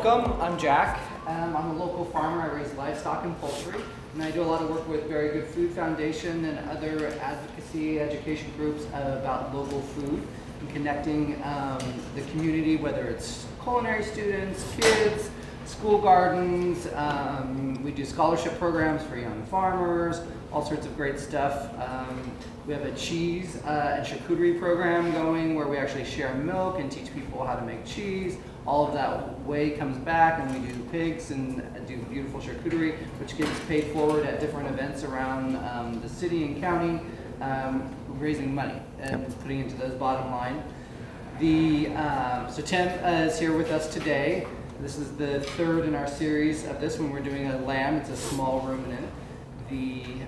welcome. I'm Jack. I'm a local farmer. I raise livestock and poultry, and I do a lot of work with Very Good Food Foundation and other advocacy education groups about local food and connecting the community, whether it's culinary students, kids, school gardens. We do scholarship programs for young farmers, all sorts of great stuff. We have a cheese and charcuterie program going where we actually share milk and teach people how to make cheese. All of that whey comes back, and we do pigs and do beautiful charcuterie, which gets paid forward at different events around the city and county, raising money and putting into those bottom line. So Tim is here with us today. This is the third in our series of this one. We're doing a lamb. It's a small ruminant. He's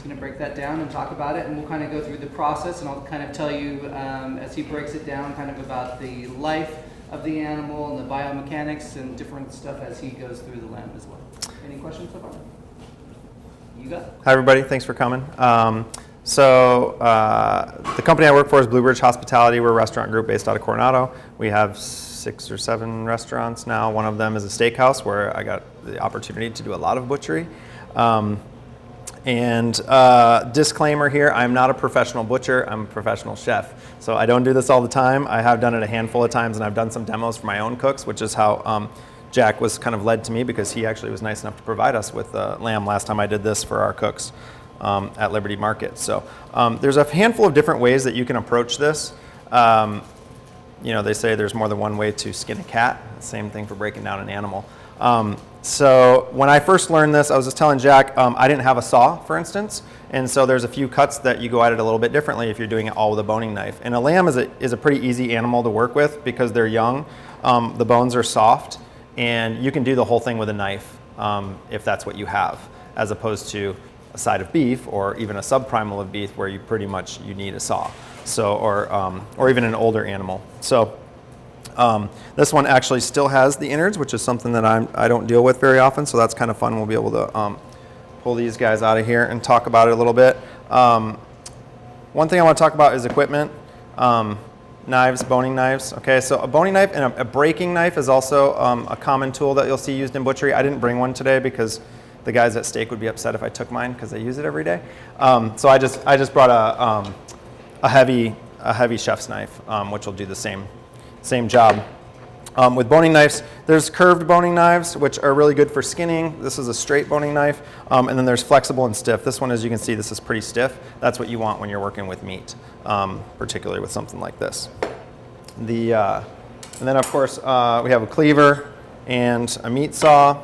going to break that down and talk about it, and we'll kind of go through the process, and I'll kind of tell you as he breaks it down kind of about the life of the animal and the biomechanics and different stuff as he goes through the lamb as well. Any questions so far? You got it. Hi everybody, thanks for coming. The company I work for is Bluebridge Hospitality. We're a restaurant group based out of Coronado. We have 6 or 7 restaurants now. One of them is a steakhouse where I got the opportunity to do a lot of butchery. Disclaimer here, I'm not a professional butcher, I'm a professional chef. So I don't do this all the time. I have done it a handful of times, and I've done some demos for my own cooks, which is how Jack was kind of led to me, because he actually was nice enough to provide us with lamb last time I did this for our cooks at Liberty Market. So there's a handful of different ways that you can approach this. They say there's more than one way to skin a cat. Same thing for breaking down an animal. So when I first learned this, I was just telling Jack, I didn't have a saw, for instance, and so there's a few cuts that you go at it a little bit differently if you're doing it all with a boning knife. And a lamb is a pretty easy animal to work with because they're young. The bones are soft, and you can do the whole thing with a knife if that's what you have, as opposed to a side of beef or even a subprimal of beef where you need a saw. So or even an older animal. So. This one actually still has the innards, which is something that I don't deal with very often, so that's kind of fun. We'll be able to pull these guys out of here and talk about it a little bit. One thing I want to talk about is equipment, knives, boning knives. Okay, so a boning knife and a breaking knife is also a common tool that you'll see used in butchery. I didn't bring one today because the guys at Steak would be upset if I took mine because they use it every day. So I just brought a heavy chef's knife, which will do the same job. With boning knives, there's curved boning knives, which are really good for skinning. This is a straight boning knife. And then there's flexible and stiff. This one, as you can see, this is pretty stiff. That's what you want when you're working with meat, particularly with something like this. And then, of course, we have a cleaver and a meat saw.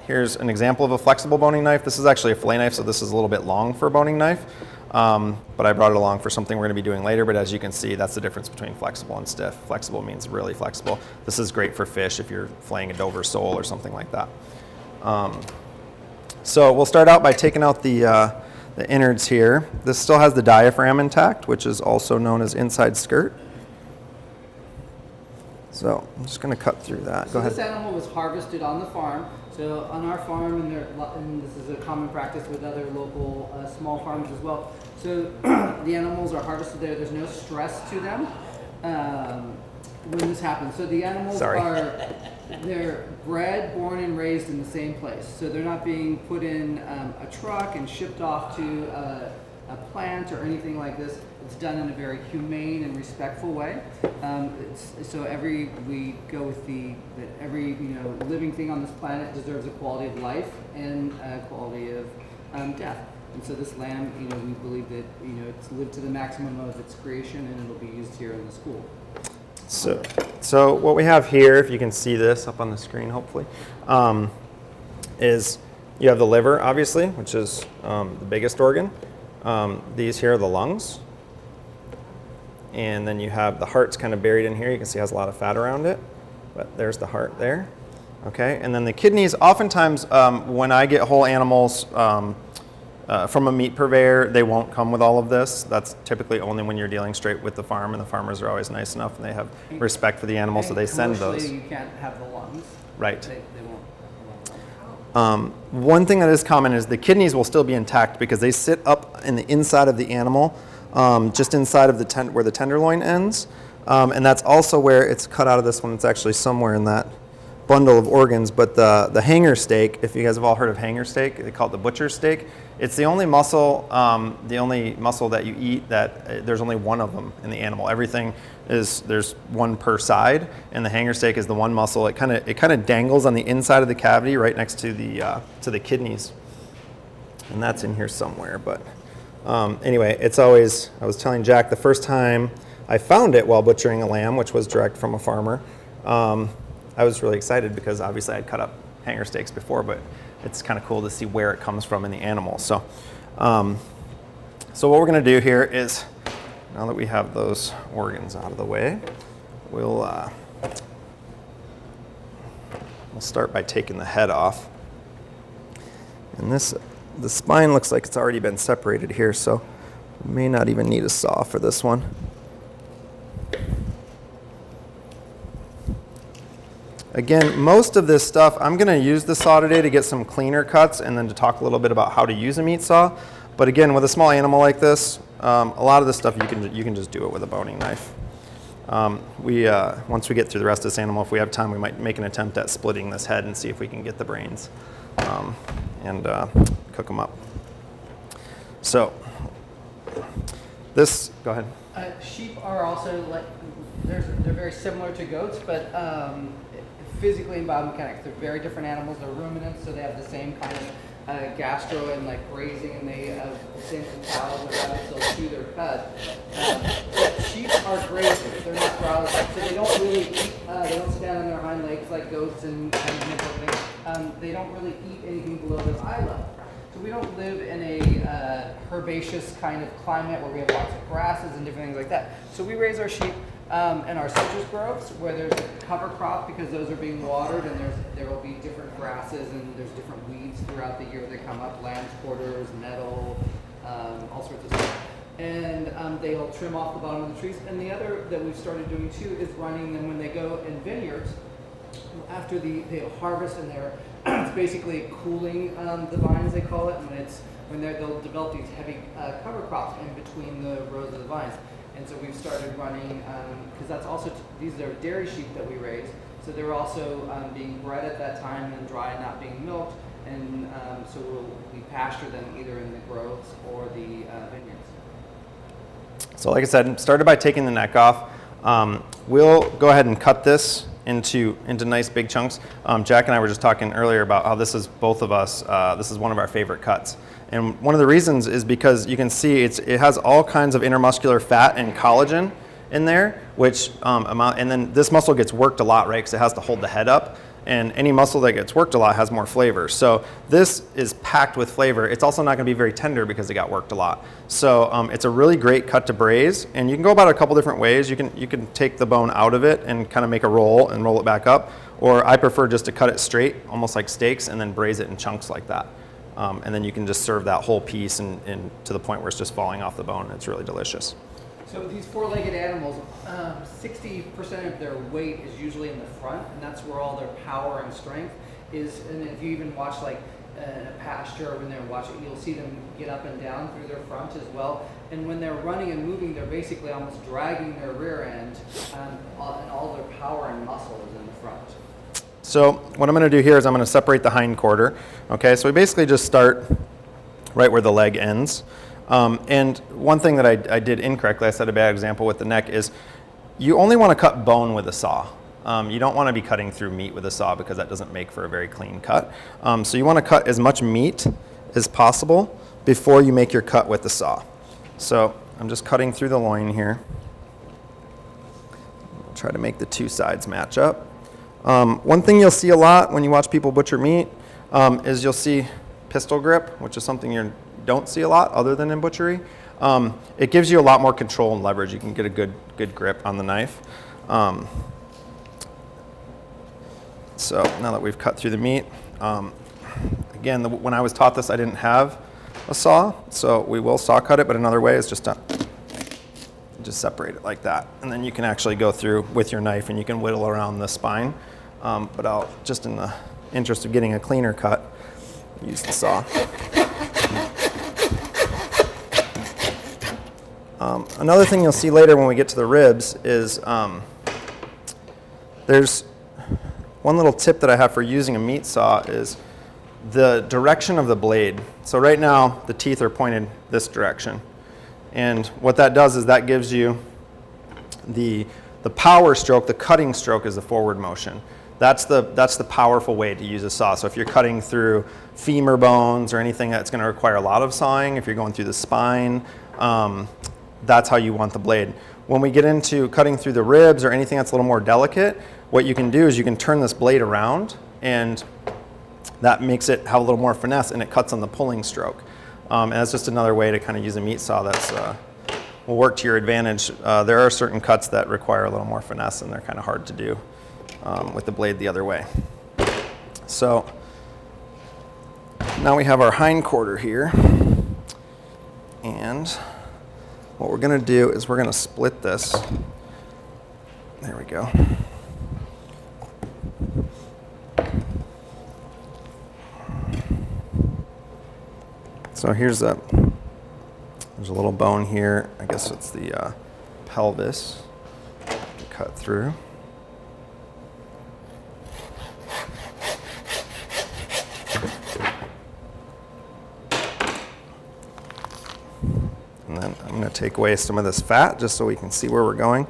Here's an example of a flexible boning knife. This is actually a fillet knife, so this is a little bit long for a boning knife. But I brought it along for something we're going to be doing later, but as you can see, that's the difference between flexible and stiff. Flexible means really flexible. This is great for fish if you're filleting a Dover sole or something like that. So we'll start out by taking out the innards here. This still has the diaphragm intact, which is also known as inside skirt. So I'm just going to cut through that. Go ahead. This animal was harvested on the farm. So on our farm, and this is a common practice with other local small farms as well. So the animals are harvested there. There's no stress to them when this happens. So the animals they're bred, born, and raised in the same place. So they're not being put in a truck and shipped off to a plant or anything like this. It's done in a very humane and respectful way. We go with that every living thing on this planet deserves a quality of life and a quality of death. And so this lamb, we believe that it's lived to the maximum of its creation, and it'll be used here in the school. So what we have here, if you can see this up on the screen, hopefully, is you have the liver, obviously, which is the biggest organ. These here are the lungs. And then you have the heart's kind of buried in here. You can see it has a lot of fat around it, but there's the heart there. Okay, and then the kidneys, oftentimes when I get whole animals from a meat purveyor, they won't come with all of this. That's typically only when you're dealing straight with the farm, and the farmers are always nice enough and they have respect for the animal, so they send those. You can't have the lungs. Right. They won't. One thing that is common is the kidneys will still be intact because they sit up in the inside of the animal, just inside of where the tenderloin ends. And that's also where it's cut out of this one. It's actually somewhere in that bundle of organs. But the hanger steak, if you guys have all heard of hanger steak, they call it the butcher's steak. It's the only muscle that you eat that there's only one of them in the animal. Everything is, there's one per side, and the hanger steak is the one muscle. It kind of dangles on the inside of the cavity right next to the kidneys, and that's in here somewhere. But anyway, it's always, I was telling Jack the first time I found it while butchering a lamb, which was direct from a farmer, I was really excited because obviously I'd cut up hanger steaks before, but it's kind of cool to see where it comes from in the animal. So, so what we're going to do here is, now that we have those organs out of the way, we'll start by taking the head off. And the spine looks like it's already been separated here, so we may not even need a saw for this one. Again, most of this stuff, I'm going to use the saw today to get some cleaner cuts and then to talk a little bit about how to use a meat saw. But again, with a small animal like this, a lot of this stuff you can just do it with a boning knife. Once we get through the rest of this animal, if we have time, we might make an attempt at splitting this head and see if we can get the brains and cook them up. So this, go ahead. Sheep are also like, they're very similar to goats, but physically and biomechanics, they're very different animals. They're ruminants, so they have the same kind of gastro and like grazing, and they have the same cows and rabbits, they'll chew their cud. Sheep are grazers, they're not growlers, so they don't really eat, they don't stand on their hind legs like goats and everything. They don't really eat anything below their eye level. So we don't live in a herbaceous kind of climate where we have lots of grasses and different things like that. So we raise our sheep in our citrus groves where there's a cover crop because those are being watered, and there will be different grasses and there's different weeds throughout the year that come up, lamb's quarters, nettle, all sorts of stuff. And they'll trim off the bottom of the trees. And the other that we've started doing too is running them when they go in vineyards after they harvest, and it's basically cooling the vines, they call it, and they'll develop these heavy cover crops in between the rows of the vines. And so we've started running, because that's also, these are dairy sheep that we raise, so they're also being bred at that time and dry and not being milked, and so we pasture them either in the groves or the vineyards. So like I said, started by taking the neck off. We'll go ahead and cut this into nice big chunks. Jack and I were just talking earlier about how this is both of us, this is one of our favorite cuts. And one of the reasons is because you can see it has all kinds of intermuscular fat and collagen in there, which and then this muscle gets worked a lot, right? Because it has to hold the head up. And any muscle that gets worked a lot has more flavor. So this is packed with flavor. It's also not going to be very tender because it got worked a lot. So it's a really great cut to braise, and you can go about it a couple different ways. You can take the bone out of it and kind of make a roll and roll it back up, or I prefer just to cut it straight, almost like steaks, and then braise it in chunks like that. And then you can just serve that whole piece and to the point where it's just falling off the bone. It's really delicious. So these four-legged animals, 60% of their weight is usually in the front, and that's where all their power and strength is. And if you even watch like in a pasture or when they're watching, you'll see them get up and down through their front as well. And when they're running and moving, they're basically almost dragging their rear end, and all their power and muscle is in the front. So what I'm going to do here is I'm going to separate the hind quarter. Okay, so we basically just start right where the leg ends. And one thing that I did incorrectly, I set a bad example with the neck, is you only want to cut bone with a saw. You don't want to be cutting through meat with a saw because that doesn't make for a very clean cut. So you want to cut as much meat as possible before you make your cut with the saw. So I'm just cutting through the loin here. I'll try to make the two sides match up. One thing you'll see a lot when you watch people butcher meat is you'll see pistol grip, which is something you don't see a lot other than in butchery. It gives you a lot more control and leverage. You can get a good grip on the knife. So now that we've cut through the meat, again, when I was taught this, I didn't have a saw, so we will saw cut it, but another way is just to separate it like that. And then you can actually go through with your knife and you can whittle around the spine. But I'll, just in the interest of getting a cleaner cut, use the saw. Another thing you'll see later when we get to the ribs is there's one little tip that I have for using a meat saw is the direction of the blade. So right now the teeth are pointed this direction, and what that does is that gives you the power stroke. The cutting stroke is the forward motion. That's the powerful way to use a saw. So if you're cutting through femur bones or anything that's going to require a lot of sawing, if you're going through the spine, that's how you want the blade. When we get into cutting through the ribs or anything that's a little more delicate, what you can do is you can turn this blade around, and that makes it have a little more finesse, and it cuts on the pulling stroke. And that's just another way to kind of use a meat saw that's will work to your advantage. There are certain cuts that require a little more finesse, and they're kind of hard to do with the blade the other way. So now we have our hind quarter here, and what we're going to do is we're going to split this. There we go. So there's a little bone here. I guess it's the pelvis to cut through. And then I'm going to take away some of this fat just so we can see where we're going.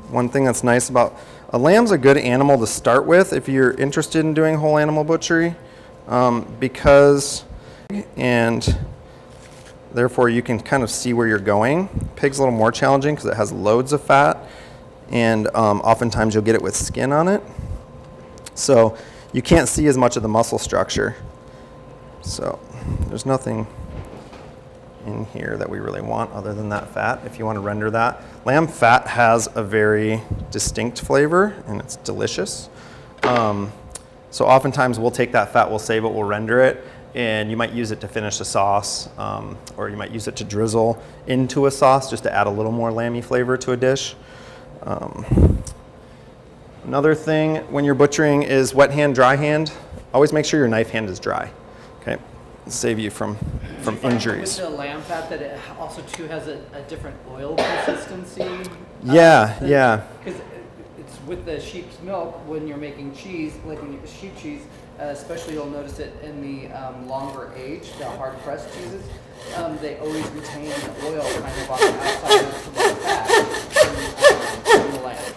One thing that's nice about a lamb's a good animal to start with if you're interested in doing whole animal butchery, because and therefore you can kind of see where you're going. Pig's a little more challenging because it has loads of fat, and oftentimes you'll get it with skin on it, so you can't see as much of the muscle structure. So there's nothing in here that we really want other than that fat if you want to render that. Lamb fat has a very distinct flavor, and it's delicious. So oftentimes we'll take that fat, we'll save it, we'll render it, and you might use it to finish a sauce, or you might use it to drizzle into a sauce just to add a little more lamby flavor to a dish. Another thing when you're butchering is wet hand, dry hand. Always make sure your knife hand is dry. Okay, save you from injuries. With the lamb fat, that it also too has a different oil consistency. Yeah. Because it's with the sheep's milk when you're making cheese, like when you sheep cheese. Especially you'll notice it in the longer age, the hard pressed cheeses, they always retain the oil kind of on the outside of the fat from the lamb.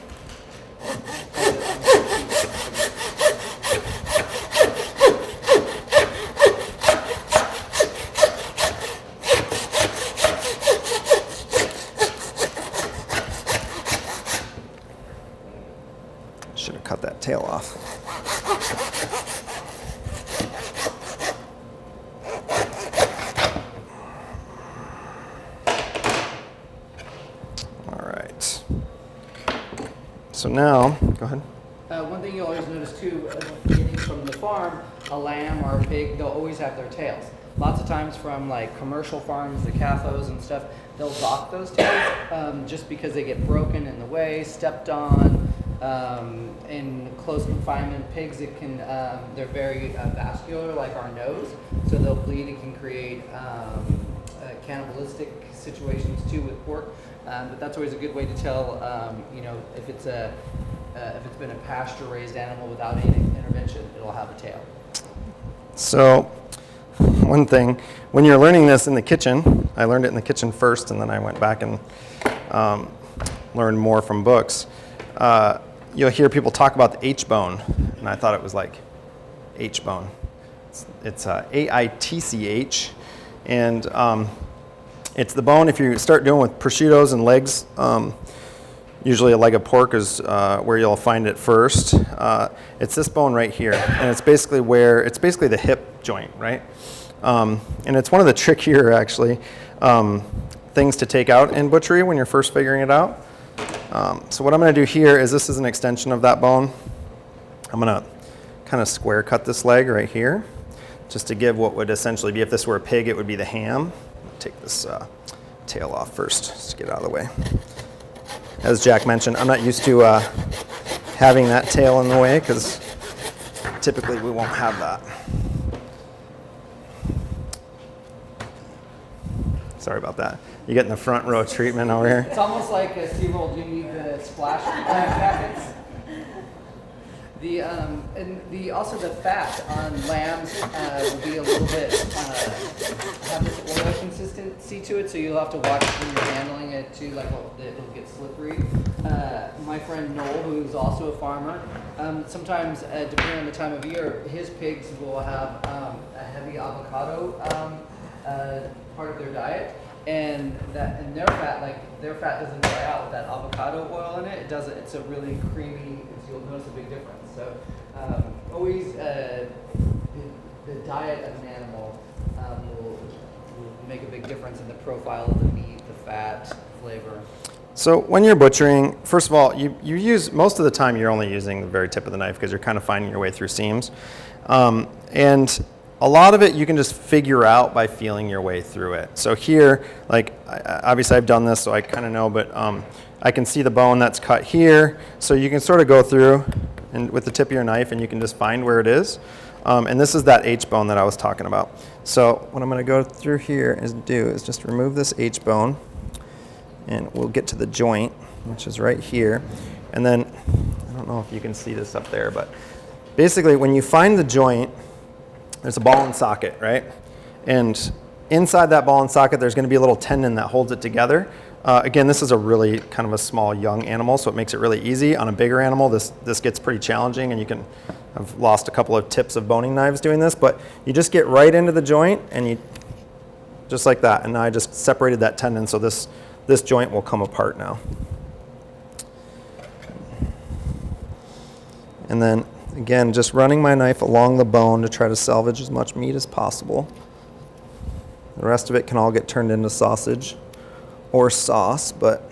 Should have cut that tail off. So now, go ahead. One thing you'll always notice too, getting from the farm, a lamb or a pig, they'll always have their tails. Lots of times from like commercial farms, the CAFOs and stuff, they'll dock those tails just because they get broken in the way, stepped on, in close confinement. Pigs, it can, they're very vascular like our nose, so they'll bleed. It can create cannibalistic situations too with pork. But that's always a good way to tell, if it's been a pasture-raised animal without any intervention, it'll have a tail. So, one thing, when you're learning this in the kitchen, I learned it in the kitchen first, and then I went back and learned more from books. You'll hear people talk about the H-bone, and I thought it was like H-bone. It's AITCH, and it's the bone. If you start doing with prosciuttos and legs, usually a leg of pork is where you'll find it first. It's this bone right here, and it's basically the hip joint, right? And it's one of the trickier, actually, things to take out in butchery when you're first figuring it out. So what I'm going to do here is, this is an extension of that bone. I'm going to kind of square cut this leg right here, just to give what would essentially be, if this were a pig, it would be the ham. Take this tail off first, just to get out of the way. As Jack mentioned, I'm not used to having that tail in the way, because typically we won't have that. Sorry about that. You getting the front row treatment over here. It's almost like a SeaWorld, you need the splash jackets. Also the fat on lambs will be a little bit, have this oil consistency to it, so you'll have to watch when you're handling it too, like it'll get slippery. My friend Noel, who's also a farmer, sometimes depending on the time of year, his pigs will have a heavy avocado part of their diet, and their fat doesn't dry out with that avocado oil in it. It doesn't. It's a really creamy. You'll notice a big difference. So always the diet of an animal will make a big difference in the profile of the meat, the fat, flavor. So when you're butchering, first of all, you use, most of the time you're only using the very tip of the knife because you're kind of finding your way through seams. And a lot of it you can just figure out by feeling your way through it. So here, like, obviously I've done this so I kind of know, but I can see the bone that's cut here. So you can sort of go through and with the tip of your knife and you can just find where it is. And this is that H-bone that I was talking about. So what I'm going to go through here is just remove this H-bone, and we'll get to the joint, which is right here. And then, I don't know if you can see this up there, but basically when you find the joint, there's a ball and socket, right? And inside that ball and socket, there's going to be a little tendon that holds it together. Again, this is a really kind of a small young animal, so it makes it really easy. On a bigger animal, this gets pretty challenging, and you can have lost a couple of tips of boning knives doing this, but you just get right into the joint, and you just like that. And now I just separated that tendon, so this joint will come apart now. And then again, just running my knife along the bone to try to salvage as much meat as possible. The rest of it can all get turned into sausage or sauce, but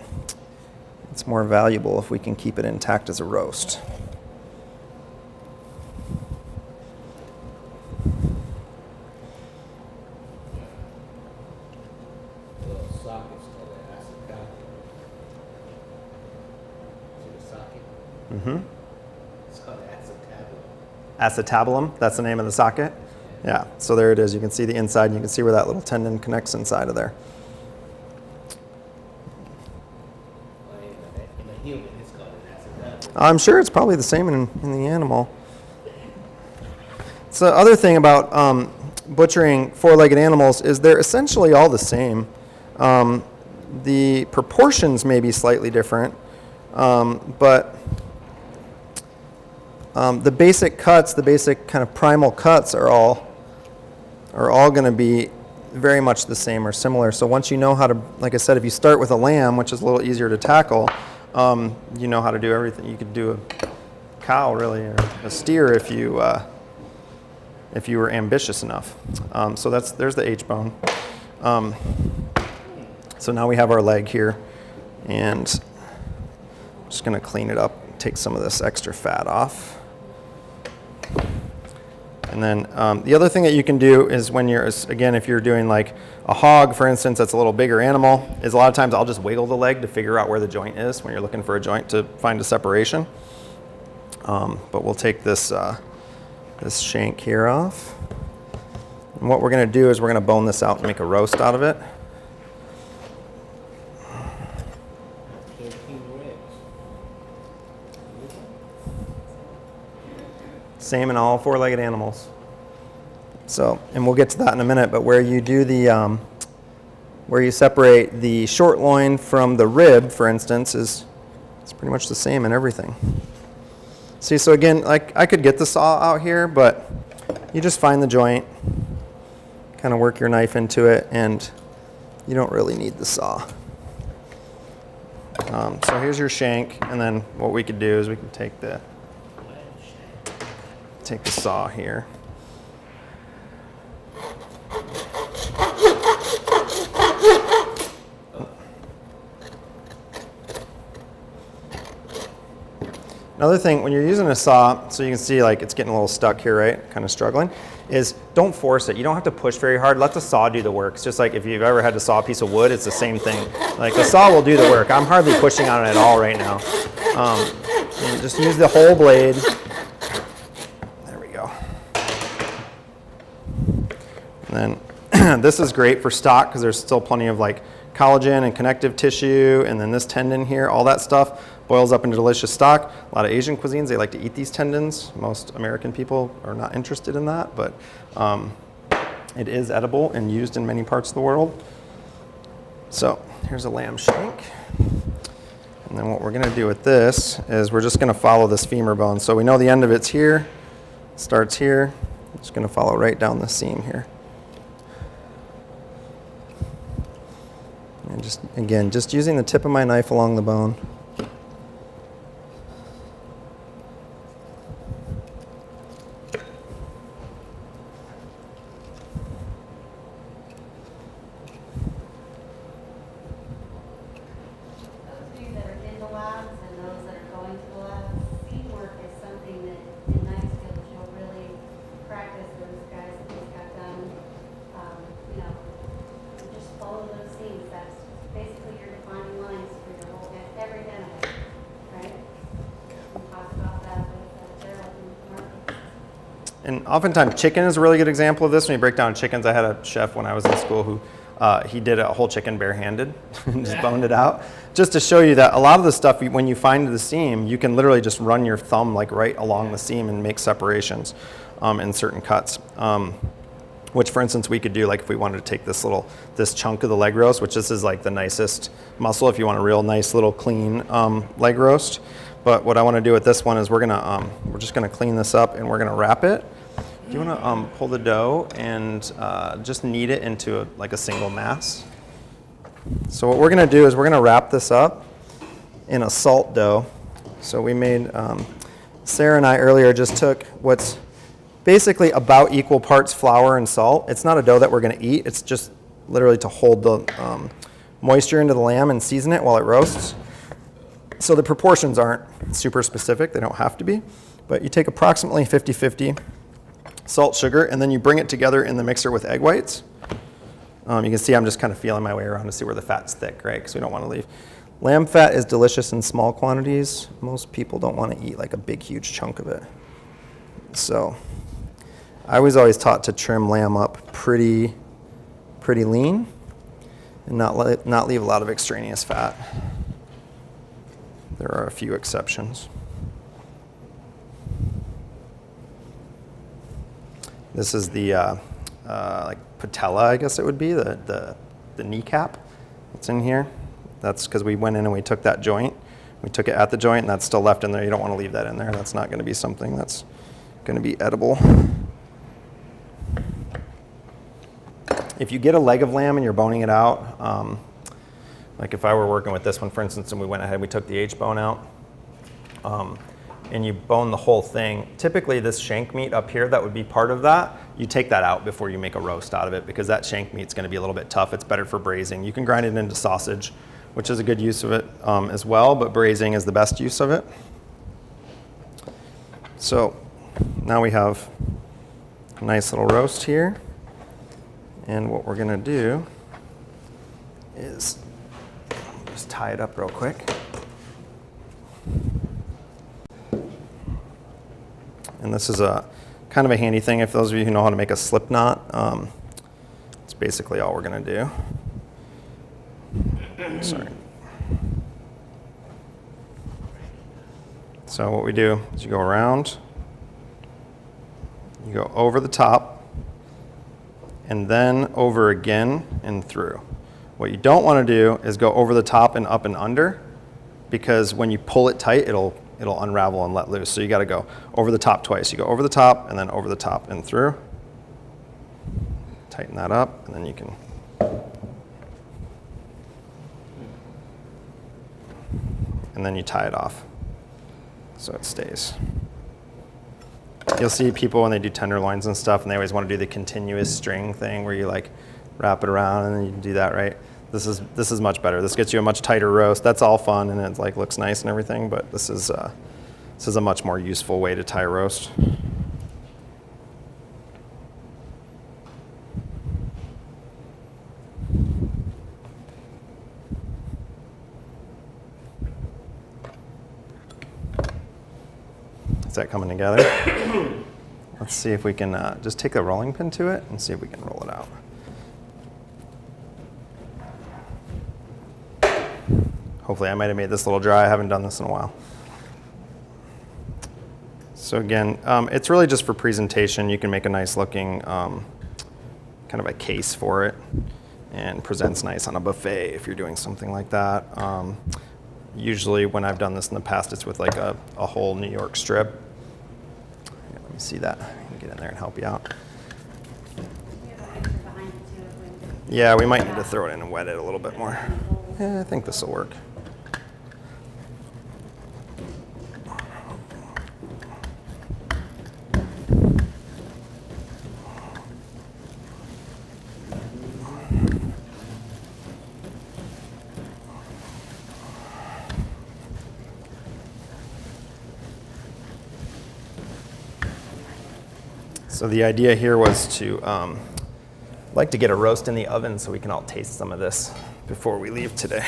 it's more valuable if we can keep it intact as a roast. Mm-hmm. It's called acetabulum. Acetabulum, that's the name of the socket? Yeah, so there it is. You can see the inside, and you can see where that little tendon connects inside of there. In a human, it's called an acetabulum. I'm sure it's probably the same in the animal. So the other thing about butchering four-legged animals is they're essentially all the same. The proportions may be slightly different, but the basic cuts, the basic kind of primal cuts are all going to be very much the same or similar. So once you know how to, like I said, if you start with a lamb, which is a little easier to tackle, you know how to do everything. You could do a cow, really, or a steer if you were ambitious enough. So there's the H-bone. So now we have our leg here, and I'm just going to clean it up, take some of this extra fat off. And then the other thing that you can do is when you're, again, if you're doing like a hog, for instance, that's a little bigger animal, is a lot of times I'll just wiggle the leg to figure out where the joint is when you're looking for a joint to find a separation. But we'll take this shank here off. And what we're going to do is we're going to bone this out and make a roast out of it. 13 ribs. Same in all four-legged animals. So, and we'll get to that in a minute, but where you do the, where you separate the short loin from the rib, for instance, it's pretty much the same in everything. See, so again, like I could get the saw out here, but you just find the joint, kind of work your knife into it, and you don't really need the saw. So here's your shank, and then what we could do is we can take the saw here. Another thing, when you're using a saw, so you can see like it's getting a little stuck here, right? Kind of struggling, is don't force it. You don't have to push very hard. Let the saw do the work. It's just like if you've ever had to saw a piece of wood, it's the same thing. Like the saw will do the work. I'm hardly pushing on it at all right now. And just use the whole blade. There we go. And then again, this is great for stock because there's still plenty of like collagen and connective tissue, and then this tendon here, all that stuff boils up into delicious stock. A lot of Asian cuisines, they like to eat these tendons. Most American people are not interested in that, but it is edible and used in many parts of the world. So here's a lamb shank. And then what we're gonna do with this is we're just gonna follow this femur bone. So we know the end of it's here, starts here. Just gonna follow right down the seam here. And just, again, just using the tip of my knife along the bone. And oftentimes chicken is a really good example of this. When you break down chickens, I had a chef when I was in school who he did a whole chicken barehanded and just boned it out. Just to show you that a lot of the stuff, when you find the seam, you can literally just run your thumb like right along the seam and make separations in certain cuts. Which, for instance, we could do like if we wanted to take this chunk of the leg roast, which this is like the nicest muscle if you want a real nice little clean leg roast. But what I want to do with this one is we're just gonna clean this up and we're gonna wrap it. You want to pull the dough and just knead it into like a single mass. So what we're going to do is we're going to wrap this up in a salt dough. So we made, Sarah and I earlier just took what's basically about equal parts flour and salt. It's not a dough that we're going to eat. It's just literally to hold the moisture into the lamb and season it while it roasts. So the proportions aren't super specific. They don't have to be. But you take approximately 50-50 salt, sugar, and then you bring it together in the mixer with egg whites. You can see I'm just kind of feeling my way around to see where the fat's thick, right? Because we don't want to leave. Lamb fat is delicious in small quantities. Most people don't want to eat like a big, huge chunk of it. So I was always taught to trim lamb up pretty lean and not leave a lot of extraneous fat. There are a few exceptions. This is the like patella, I guess it would be, the kneecap that's in here. That's because we went in and we took that joint. We took it at the joint and that's still left in there. You don't want to leave that in there. That's not going to be something that's going to be edible. If you get a leg of lamb and you're boning it out, like if I were working with this one, for instance, and we went ahead, we took the H-bone out, and you bone the whole thing, typically this shank meat up here that would be part of that, you take that out before you make a roast out of it because that shank meat's going to be a little bit tough. It's better for braising. You can grind it into sausage, which is a good use of it as well, but braising is the best use of it. So now we have a nice little roast here, and what we're going to do is just tie it up real quick. And this is a kind of a handy thing if those of you who know how to make a slip knot. It's basically all we're going to do. Sorry. So what we do is you go around, you go over the top, and then over again and through. What you don't want to do is go over the top and up and under, because when you pull it tight, it'll unravel and let loose. So you got to go over the top twice. You go over the top and then over the top and through. Tighten that up, and then you can. And then you tie it off so it stays. You'll see people when they do tenderloins and stuff, and they always want to do the continuous string thing where you like wrap it around and then you do that, right? This is much better. This gets you a much tighter roast. That's all fun and it like looks nice and everything, but this is a much more useful way to tie roast. Is that coming together? Let's see if we can just take a rolling pin to it and see if we can roll it out. Hopefully I might have made this a little dry. I haven't done this in a while. So again, it's really just for presentation. You can make a nice looking kind of a case for it, and presents nice on a buffet if you're doing something like that. Usually when I've done this in the past, it's with like a whole New York strip. Here, let me see that. I can get in there and help you out. Yeah, we might need to throw it in and wet it a little bit more. Yeah, I think this will work. So the idea here was to like to get a roast in the oven so we can all taste some of this before we leave today.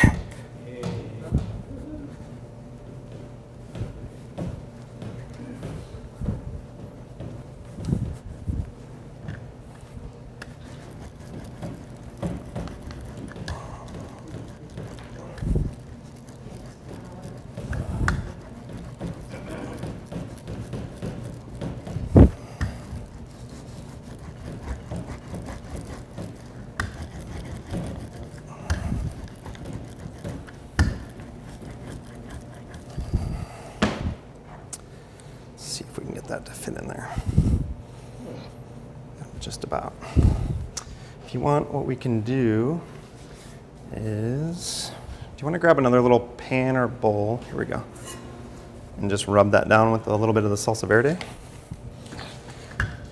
See if we can get that to fit in there. Just about. If you want, what we can do is, do you want to grab another little pan or bowl? Here we go. And just rub that down with a little bit of the salsa verde.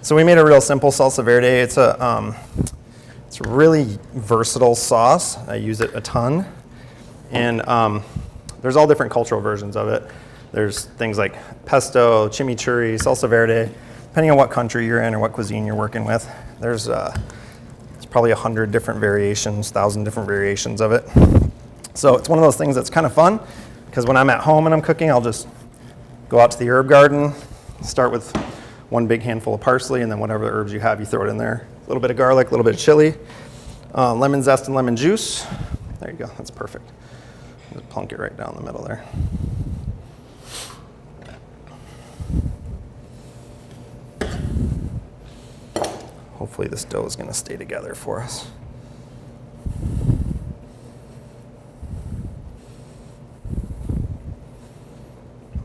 So we made a real simple salsa verde. It's a really versatile sauce. I use it a ton. And there's all different cultural versions of it. There's things like pesto, chimichurri, salsa verde, depending on what country you're in or what cuisine you're working with. There's it's probably 100 different variations, 1,000 different variations of it. So it's one of those things that's kind of fun, because when I'm at home and I'm cooking, I'll just go out to the herb garden, start with one big handful of parsley, and then whatever herbs you have, you throw it in there. A little bit of garlic, a little bit of chili, lemon zest and lemon juice. There you go, that's perfect. Just plunk it right down the middle there. Hopefully this dough is going to stay together for us.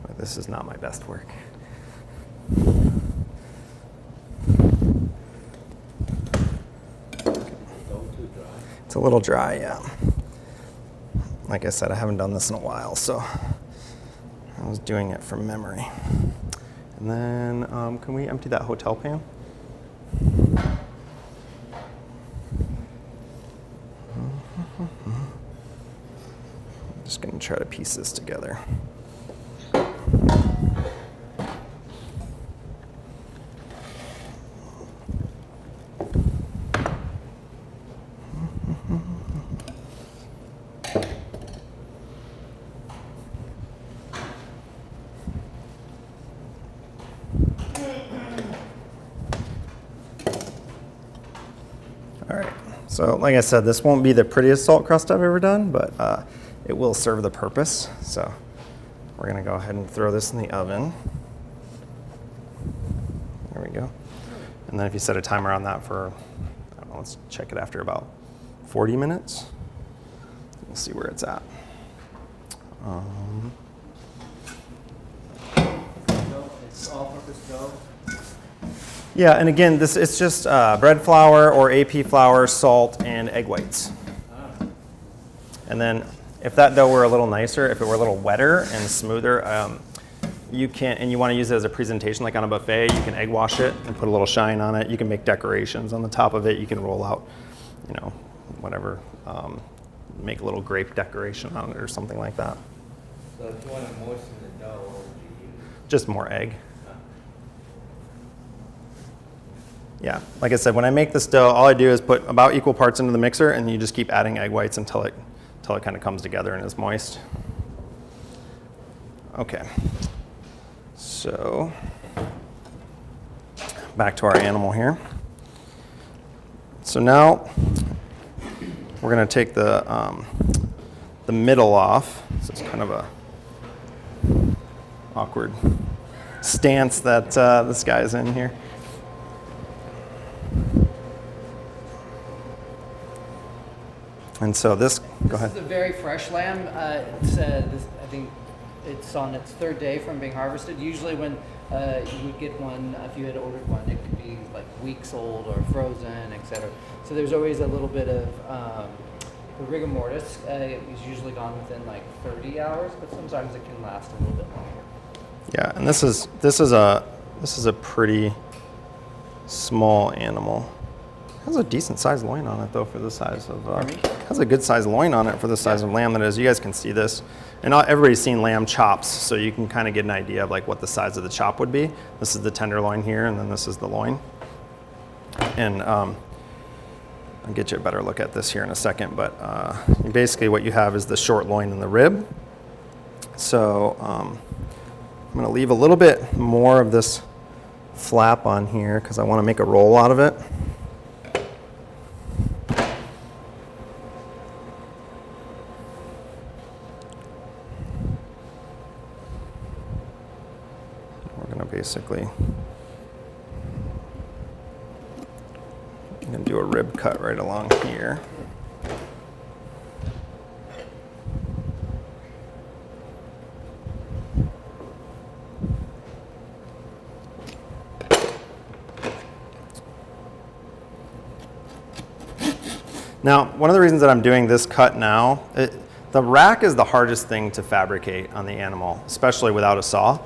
But this is not my best work. It's a little dry, yeah. Like I said, I haven't done this in a while, so I was doing it from memory. And then, can we empty that hotel pan? I'm just going to try to piece this together. All right, so like I said, this won't be the prettiest salt crust I've ever done, but it will serve the purpose. So we're gonna go ahead and throw this in the oven. There we go. And then if you set a timer on that for, I don't know, let's check it after about 40 minutes. We'll see where it's at. It's all-purpose dough. Yeah, and again, it's just bread flour or AP flour, salt, and egg whites. And then if that dough were a little nicer, if it were a little wetter and smoother, you can, and you want to use it as a presentation like on a buffet, you can egg wash it and put a little shine on it. You can make decorations on the top of it. You can roll out, you know, whatever, make a little grape decoration on it or something like that. So if you want to moisten the dough, what would you use? Just more egg. Yeah, like I said, when I make this dough, all I do is put about equal parts into the mixer, and you just keep adding egg whites until it kind of comes together and is moist. Okay, so back to our animal here. So now we're going to take the the middle off. So it's kind of a awkward stance that this guy's in here. And so this, go ahead. This is a very fresh lamb. I think it's on its third day from being harvested. Usually when you would get one, if you had ordered one, it could be like weeks old or frozen, etc. So there's always a little bit of the rigor mortis is usually gone within like 30 hours, but sometimes it can last a little bit longer. Yeah, and this is a pretty small animal. It has a decent sized loin on it though for the size of has a good sized loin on it for the size of lamb that is. You guys can see this. And not everybody's seen lamb chops, so you can kind of get an idea of like what the size of the chop would be. This is the tenderloin here, and then this is the loin. And I'll get you a better look at this here in a second, but basically what you have is the short loin and the rib. So I'm going to leave a little bit more of this flap on here because I want to make a roll out of it. Basically, I'm going to do a rib cut right along here. Now, one of the reasons that I'm doing this cut now, the rack is the hardest thing to fabricate on the animal, especially without a saw.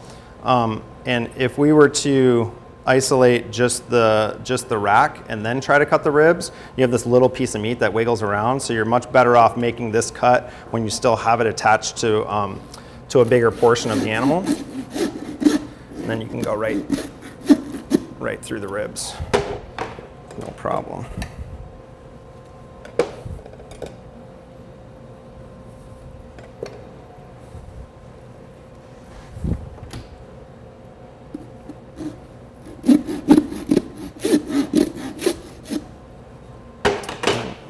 And if we were to isolate just the rack and then try to cut the ribs, you have this little piece of meat that wiggles around. So you're much better off making this cut when you still have it attached to a bigger portion of the animal. And then you can go right through the ribs, no problem.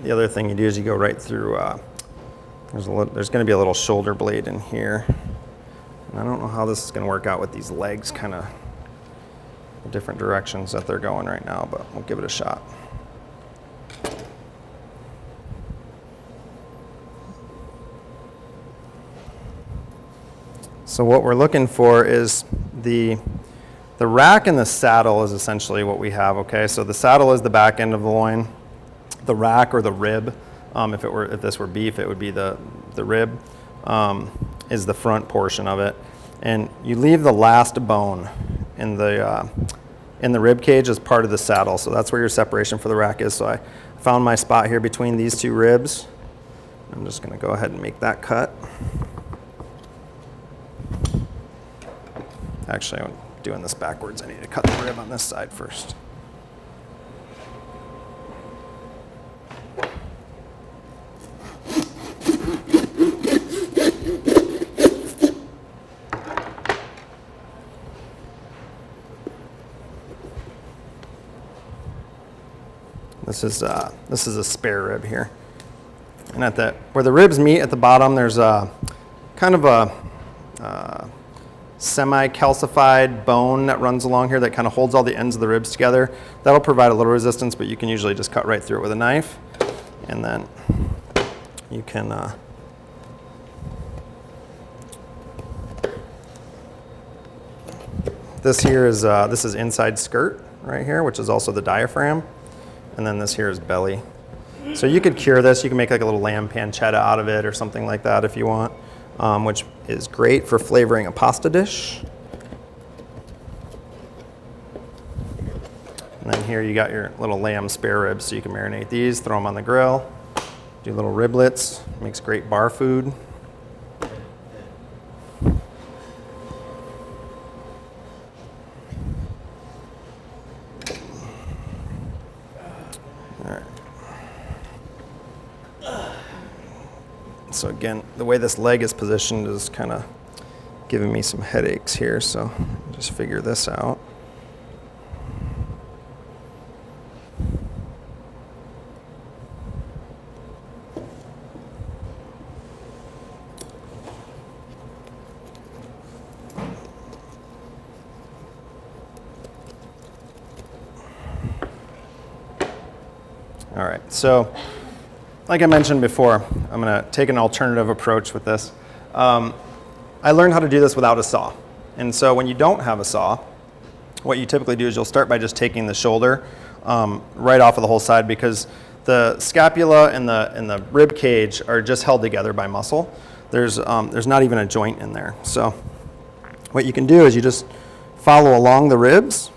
The other thing you do is you go right through, there's going to be a little shoulder blade in here. And I don't know how this is going to work out with these legs kind of the different directions that they're going right now, but we'll give it a shot. So what we're looking for is the rack and the saddle is essentially what we have, okay? So the saddle is the back end of the loin. The rack or the rib, if this were beef, it would be the rib, is the front portion of it. And you leave the last bone in the rib cage as part of the saddle. So that's where your separation for the rack is. So I found my spot here between these two ribs. I'm just going to go ahead and make that cut. Actually, I'm doing this backwards. I need to cut the rib on this side first. This is a spare rib here, and where the ribs meet at the bottom, there's a kind of a semi-calcified bone that runs along here that kind of holds all the ends of the ribs together. That'll provide a little resistance, but you can usually just cut right through it with a knife, and then you can this is inside skirt right here, which is also the diaphragm. And then this here is belly. So you could cure this. You can make like a little lamb pancetta out of it or something like that if you want, which is great for flavoring a pasta dish. And then here you got your little lamb spare ribs, so you can marinate these, throw them on the grill, do little riblets. Makes great bar food. So again, the way this leg is positioned is kind of giving me some headaches here, so just figure this out. All right, so like I mentioned before, I'm gonna take an alternative approach with this. I learned how to do this without a saw. And so when you don't have a saw, what you typically do is you'll start by just taking the shoulder right off of the whole side, because the scapula and the rib cage are just held together by muscle. There's not even a joint in there. So what you can do is you just follow along the ribs.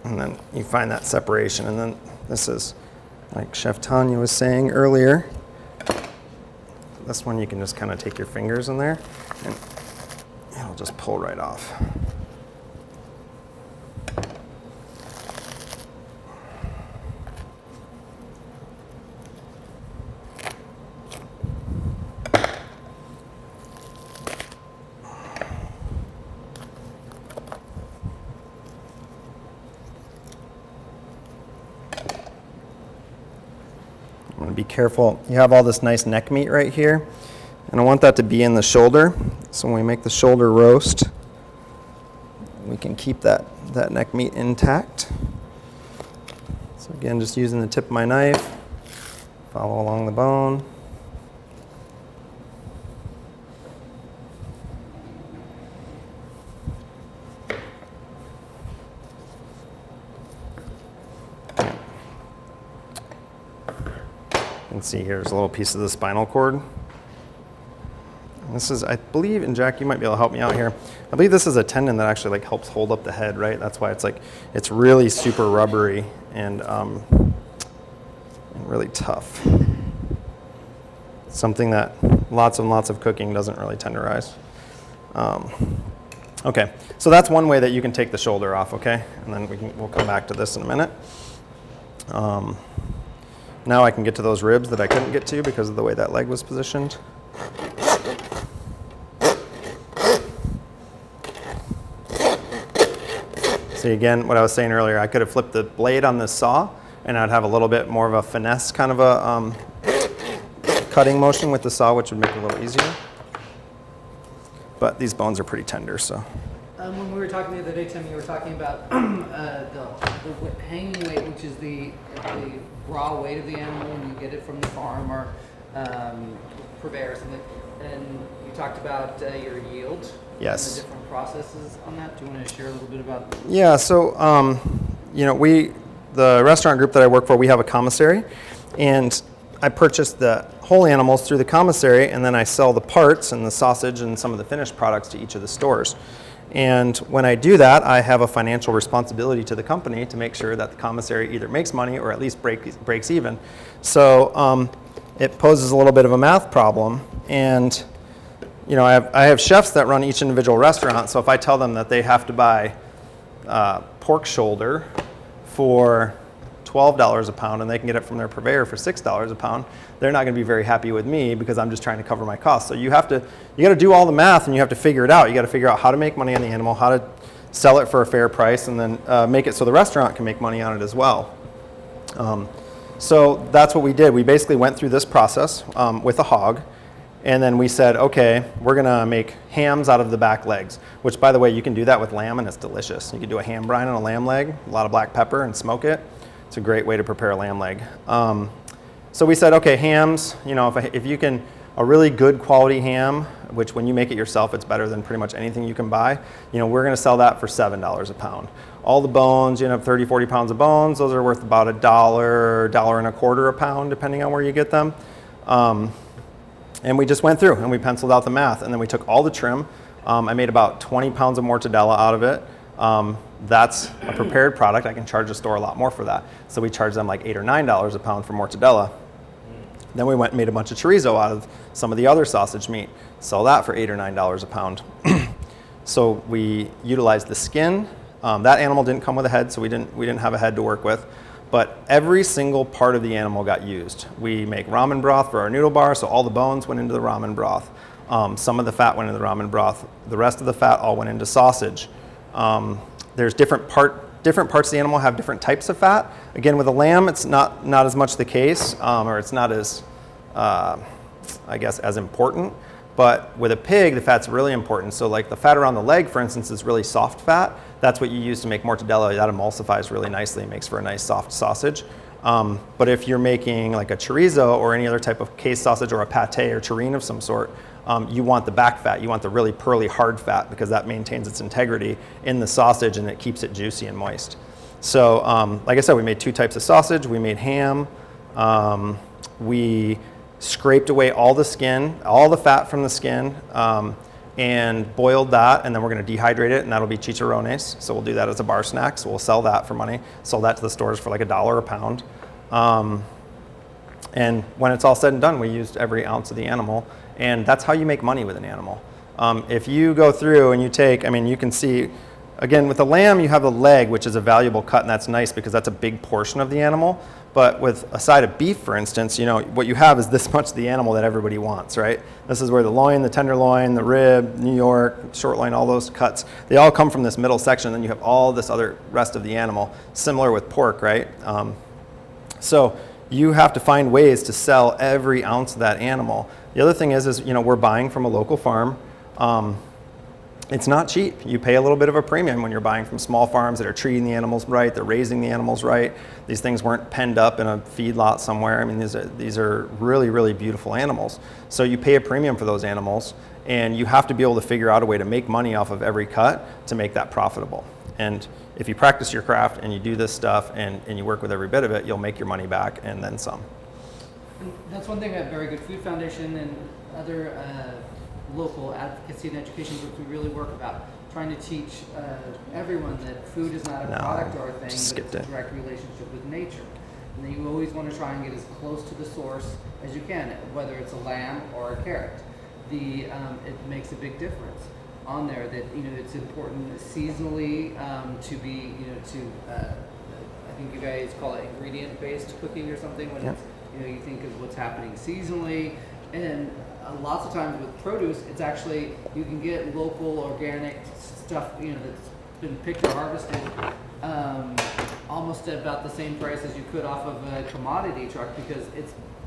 And then you find that separation. And then this is, like Chef Tanya was saying earlier, this one you can just kind of take your fingers in there and it'll just pull right off. I'm going to be careful. You have all this nice neck meat right here, and I want that to be in the shoulder. So when we make the shoulder roast, we can keep that neck meat intact. So again, just using the tip of my knife, follow along the bone. You can see here's a little piece of the spinal cord. This is, I believe, and Jack, you might be able to help me out here. I believe this is a tendon that actually like helps hold up the head, right? That's why it's like, it's really super rubbery and really tough. Something that lots and lots of cooking doesn't really tenderize. Okay, so that's one way that you can take the shoulder off, okay? And then we'll come back to this in a minute. Now I can get to those ribs that I couldn't get to because of the way that leg was positioned. See, again, what I was saying earlier, I could have flipped the blade on this saw and I'd have a little bit more of a finesse kind of a cutting motion with the saw, which would make it a little easier. But these bones are pretty tender, so. When we were talking the other day, Tim, you were talking about the hanging weight, which is the raw weight of the animal when you get it from the farm or purveyor or something. And you talked about your yield. Yes. And the different processes on that. Do you want to share a little bit about that? Yeah, so, the restaurant group that I work for, we have a commissary. And I purchase the whole animals through the commissary, and then I sell the parts and the sausage and some of the finished products to each of the stores. And when I do that, I have a financial responsibility to the company to make sure that the commissary either makes money or at least breaks even. So it poses a little bit of a math problem. And I have chefs that run each individual restaurant. So if I tell them that they have to buy pork shoulder for $12 a pound and they can get it from their purveyor for $6 a pound, they're not going to be very happy with me because I'm just trying to cover my costs. So you got to do all the math and you have to figure it out. You got to figure out how to make money on the animal, how to sell it for a fair price, and then make it so the restaurant can make money on it as well. So that's what we did. We basically went through this process with a hog, and then we said, okay, we're going to make hams out of the back legs, which, by the way, you can do that with lamb and it's delicious. You can do a ham brine on a lamb leg, a lot of black pepper, and smoke it. It's a great way to prepare a lamb leg. So we said, okay, hams, if you can, a really good quality ham, which when you make it yourself, it's better than pretty much anything you can buy, we're going to sell that for $7 a pound. All the bones, 30, 40 pounds of bones, those are worth about $1, $1.25 a pound, depending on where you get them. And we just went through and we penciled out the math, and then we took all the trim. I made about 20 pounds of mortadella out of it. That's a prepared product. I can charge the store a lot more for that. So we charge them like $8 or $9 a pound for mortadella. Then we went and made a bunch of chorizo out of some of the other sausage meat. Sell that for $8 or $9 a pound. So we utilized the skin. That animal didn't come with a head, so we didn't have a head to work with. But every single part of the animal got used. We make ramen broth for our noodle bar, so all the bones went into the ramen broth. Some of the fat went into the ramen broth. The rest of the fat all went into sausage. There's different parts of the animal have different types of fat. Again, with a lamb, it's not as much the case, or it's not as, I guess, as important. But with a pig, the fat's really important. So like the fat around the leg, for instance, is really soft fat. That's what you use to make mortadella. That emulsifies really nicely and makes for a nice soft sausage. But if you're making like a chorizo or any other type of case sausage or a pate or terrine of some sort, you want the back fat. You want the really pearly hard fat because that maintains its integrity in the sausage and it keeps it juicy and moist. So like I said, we made 2 types of sausage. We made ham. We scraped away all the skin, all the fat from the skin, and boiled that, and then we're going to dehydrate it, and that'll be chicharrones. So we'll do that as a bar snack. So we'll sell that for money. Sell that to the stores for like $1 a pound. And when it's all said and done, we used every ounce of the animal, and that's how you make money with an animal. If you go through and you take, I mean, you can see, again, with the lamb, you have the leg, which is a valuable cut, and that's nice because that's a big portion of the animal. But with a side of beef, for instance, you know, what you have is this much of the animal that everybody wants, right? This is where the loin, the tenderloin, the rib, New York, short loin, all those cuts, they all come from this middle section. Then you have all this other rest of the animal, similar with pork, right? So you have to find ways to sell every ounce of that animal. The other thing is you know, we're buying from a local farm. It's not cheap. You pay a little bit of a premium when you're buying from small farms that are treating the animals right, they're raising the animals right. These things weren't penned up in a feedlot somewhere. I mean, these are really, really beautiful animals. So you pay a premium for those animals, and you have to be able to figure out a way to make money off of every cut to make that profitable. And if you practice your craft and you do this stuff and you work with every bit of it, you'll make your money back and then some. And that's one thing at Very Good Food Foundation and other local advocacy and education groups we really work about, trying to teach everyone that food is not a product or a thing, but it's a direct relationship with nature. And then you always want to try and get as close to the source as you can, whether it's a lamb or a carrot. It makes a big difference on there that, you know, it's important seasonally to be, you know, I think you guys call it ingredient-based cooking or something, when it's, you know, you think of what's happening seasonally. And lots of times with produce, it's actually, you can get local organic stuff, you know, that's been picked or harvested almost at about the same price as you could off of a commodity truck, because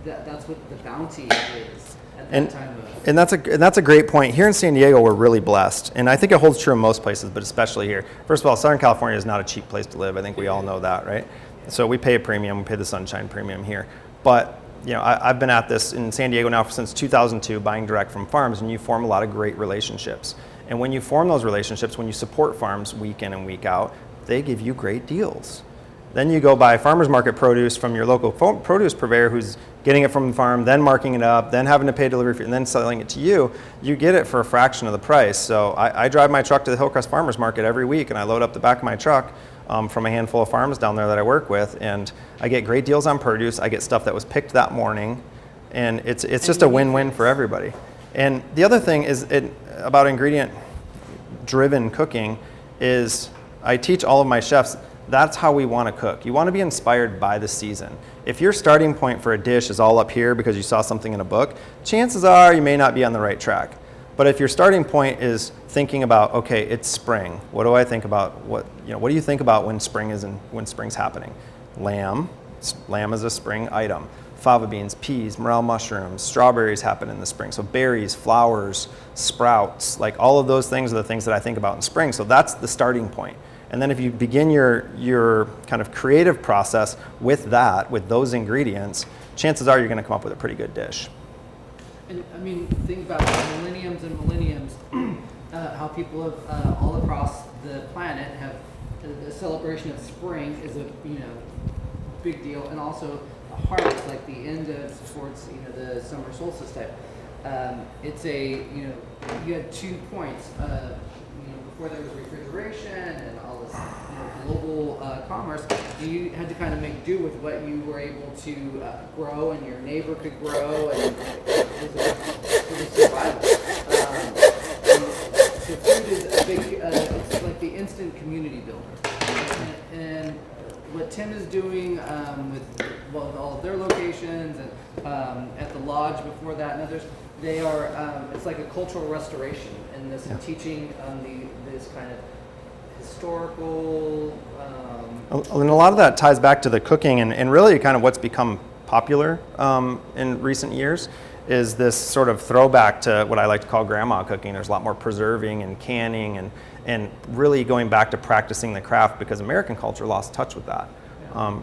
that's what the bounty is at that time of. And that's a great point. Here in San Diego, we're really blessed, and I think it holds true in most places, but especially here. First of all, Southern California is not a cheap place to live. I think we all know that, right? So we pay a premium. We pay the sunshine premium here, but you know, I've been at this in San Diego now since 2002, buying direct from farms, and you form a lot of great relationships. And when you form those relationships, when you support farms week in and week out, they give you great deals. Then you go buy farmers market produce from your local produce purveyor who's getting it from the farm, then marking it up, then having to pay delivery fee, and then selling it to you. You get it for a fraction of the price. So I drive my truck to the Hillcrest Farmers Market every week, and I load up the back of my truck from a handful of farms down there that I work with, and I get great deals on produce. I get stuff that was picked that morning, and it's just a win-win for everybody. And the other thing is about ingredient-driven cooking is I teach all of my chefs, that's how we want to cook. You want to be inspired by the season. If your starting point for a dish is all up here because you saw something in a book, chances are you may not be on the right track. But if your starting point is thinking about, okay, it's spring. What do I think about? What do you think about when spring's happening? Lamb is a spring item. Fava beans, peas, morel mushrooms, strawberries happen in the spring. So berries, flowers, sprouts, like all of those things are the things that I think about in spring. So that's the starting point. And then if you begin your kind of creative process with those ingredients, chances are you're going to come up with a pretty good dish. And I mean, think about millenniums and millenniums, how people have all across the planet have the celebration of spring is a big deal, and also a harvest, like the end of towards the summer solstice type. It's you had 2 points. Before there was refrigeration and all this global commerce, you had to kind of make do with what you were able to grow and your neighbor could grow, and it was survival. So food is a big, it's like the instant community builder. And what Tim is doing with all of their locations and at the lodge before that and others, they are, it's like a cultural restoration and this teaching this kind of historical. And a lot of that ties back to the cooking and really kind of what's become popular in recent years is this sort of throwback to what I like to call grandma cooking. There's a lot more preserving and canning and really going back to practicing the craft because American culture lost touch with that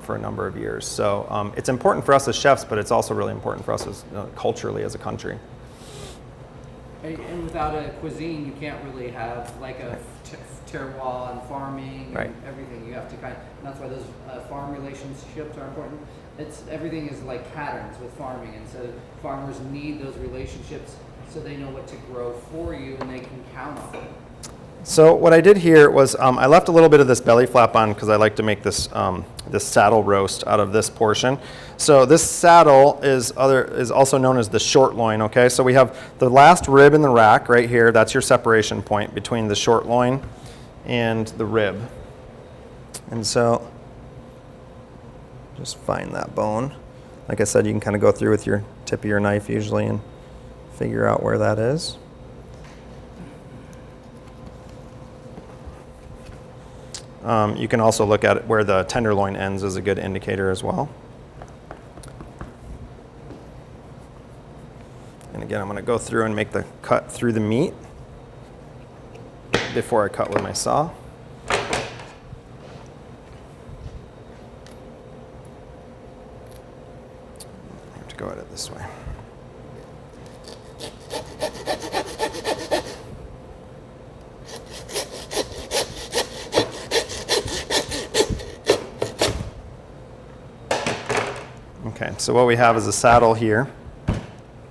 for a number of years. So it's important for us as chefs, but it's also really important for us as culturally as a country. And without a cuisine, you can't really have like a terroir and farming and everything. You have to and that's why those farm relationships are important. Everything is like patterns with farming, and so farmers need those relationships so they know what to grow for you and they can count on it. So what I did here was I left a little bit of this belly flap on because I like to make this this saddle roast out of this portion. So this saddle is also known as the short loin. Okay, so we have the last rib in the rack right here. That's your separation point between the short loin and the rib. And so just find that bone. Like I said, you can kind of go through with your tip of your knife usually and figure out where that is. You can also look at where the tenderloin ends as a good indicator as well. And again, I'm going to go through and make the cut through the meat before I cut with my saw. I have to go at it this way. Okay, so what we have is a saddle here,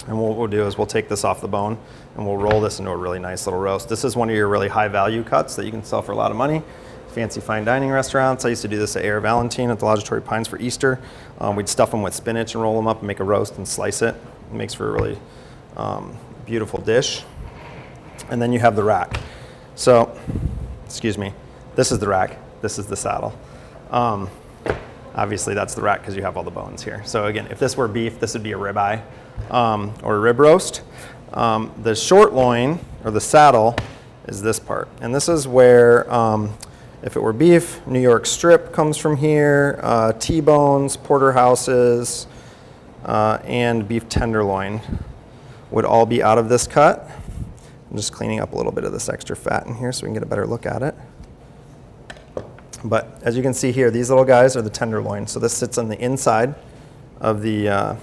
and what we'll do is we'll take this off the bone and we'll roll this into a really nice little roast. This is one of your really high value cuts that you can sell for a lot of money. Fancy fine dining restaurants. I used to do this at Air Valentine at the Lodge Torrey Pines for Easter. We'd stuff them with spinach and roll them up and make a roast and slice it. It makes for a really beautiful dish. And then you have the rack. So, excuse me, this is the rack, this is the saddle. Obviously that's the rack because you have all the bones here. So again, if this were beef, this would be a ribeye or a rib roast. The short loin or the saddle is this part. And this is where, if it were beef, New York strip comes from here, T-bones, porterhouses, and beef tenderloin would all be out of this cut. I'm just cleaning up a little bit of this extra fat in here so we can get a better look at it. But as you can see here, these little guys are the tenderloin. So this sits on the inside of the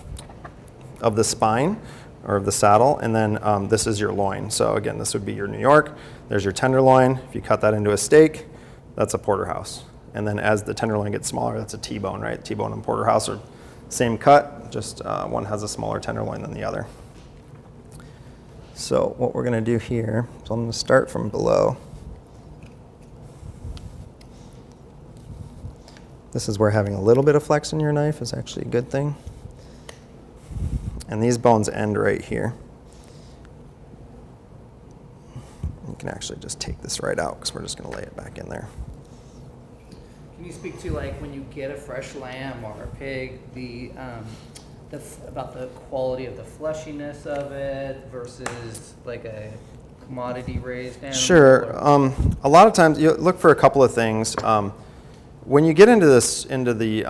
spine or of the saddle, and then this is your loin. So again, this would be your New York. There's your tenderloin. If you cut that into a steak, that's a porterhouse. And then as the tenderloin gets smaller, that's a T-bone, right? T-bone and porterhouse are same cut, just one has a smaller tenderloin than the other. So what we're going to do here, so I'm going to start from below. This is where having a little bit of flex in your knife is actually a good thing. And these bones end right here. You can actually just take this right out because we're just going to lay it back in there. Can you speak to like when you get a fresh lamb or a pig, about the quality of the fleshiness of it versus like a commodity raised animal? Sure. A lot of times you look for a couple of things. When you get into the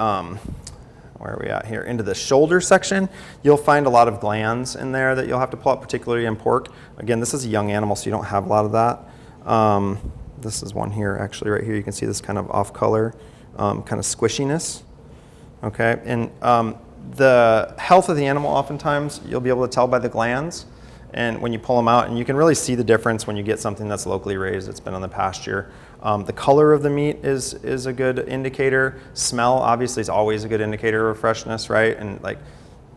where are we at here? Into the shoulder section, you'll find a lot of glands in there that you'll have to pull out, particularly in pork. Again, this is a young animal, so you don't have a lot of that. This is one here, actually, right here. You can see this kind of off-color, kind of squishiness. Okay, and the health of the animal, oftentimes, you'll be able to tell by the glands. And when you pull them out, and you can really see the difference when you get something that's locally raised, it's been on the pasture. The color of the meat is a good indicator. Smell, obviously, is always a good indicator of freshness, right? And like,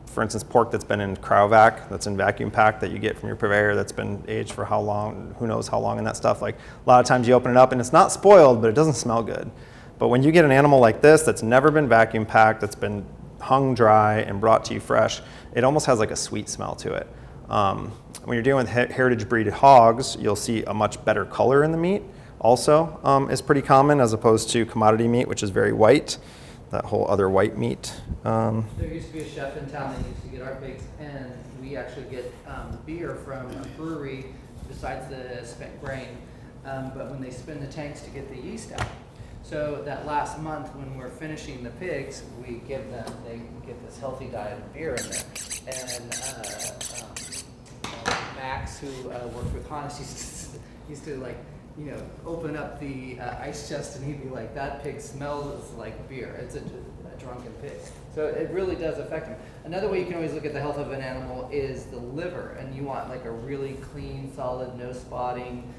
for instance, pork that's been in cryovac, that's in vacuum pack, that you get from your purveyor, that's been aged for how long, who knows how long and that stuff. Like, a lot of times you open it up and it's not spoiled, but it doesn't smell good. But when you get an animal like this that's never been vacuum packed, that's been hung dry and brought to you fresh, it almost has like a sweet smell to it. When you're dealing with heritage breed hogs, you'll see a much better color in the meat also is pretty common, as opposed to commodity meat, which is very white, that whole other white meat. There used to be a chef in town that used to get our pigs, and we actually get beer from a brewery besides the spent grain. but when they spin the tanks to get the yeast out. So that last month when we're finishing the pigs, they get this healthy diet of beer in there. And Max, who worked with Hans, used to like, open up the ice chest and he'd be like, that pig smells like beer. It's a drunken pig. So it really does affect them. Another way you can always look at the health of an animal is the liver, and you want like a really clean, solid, no spotting.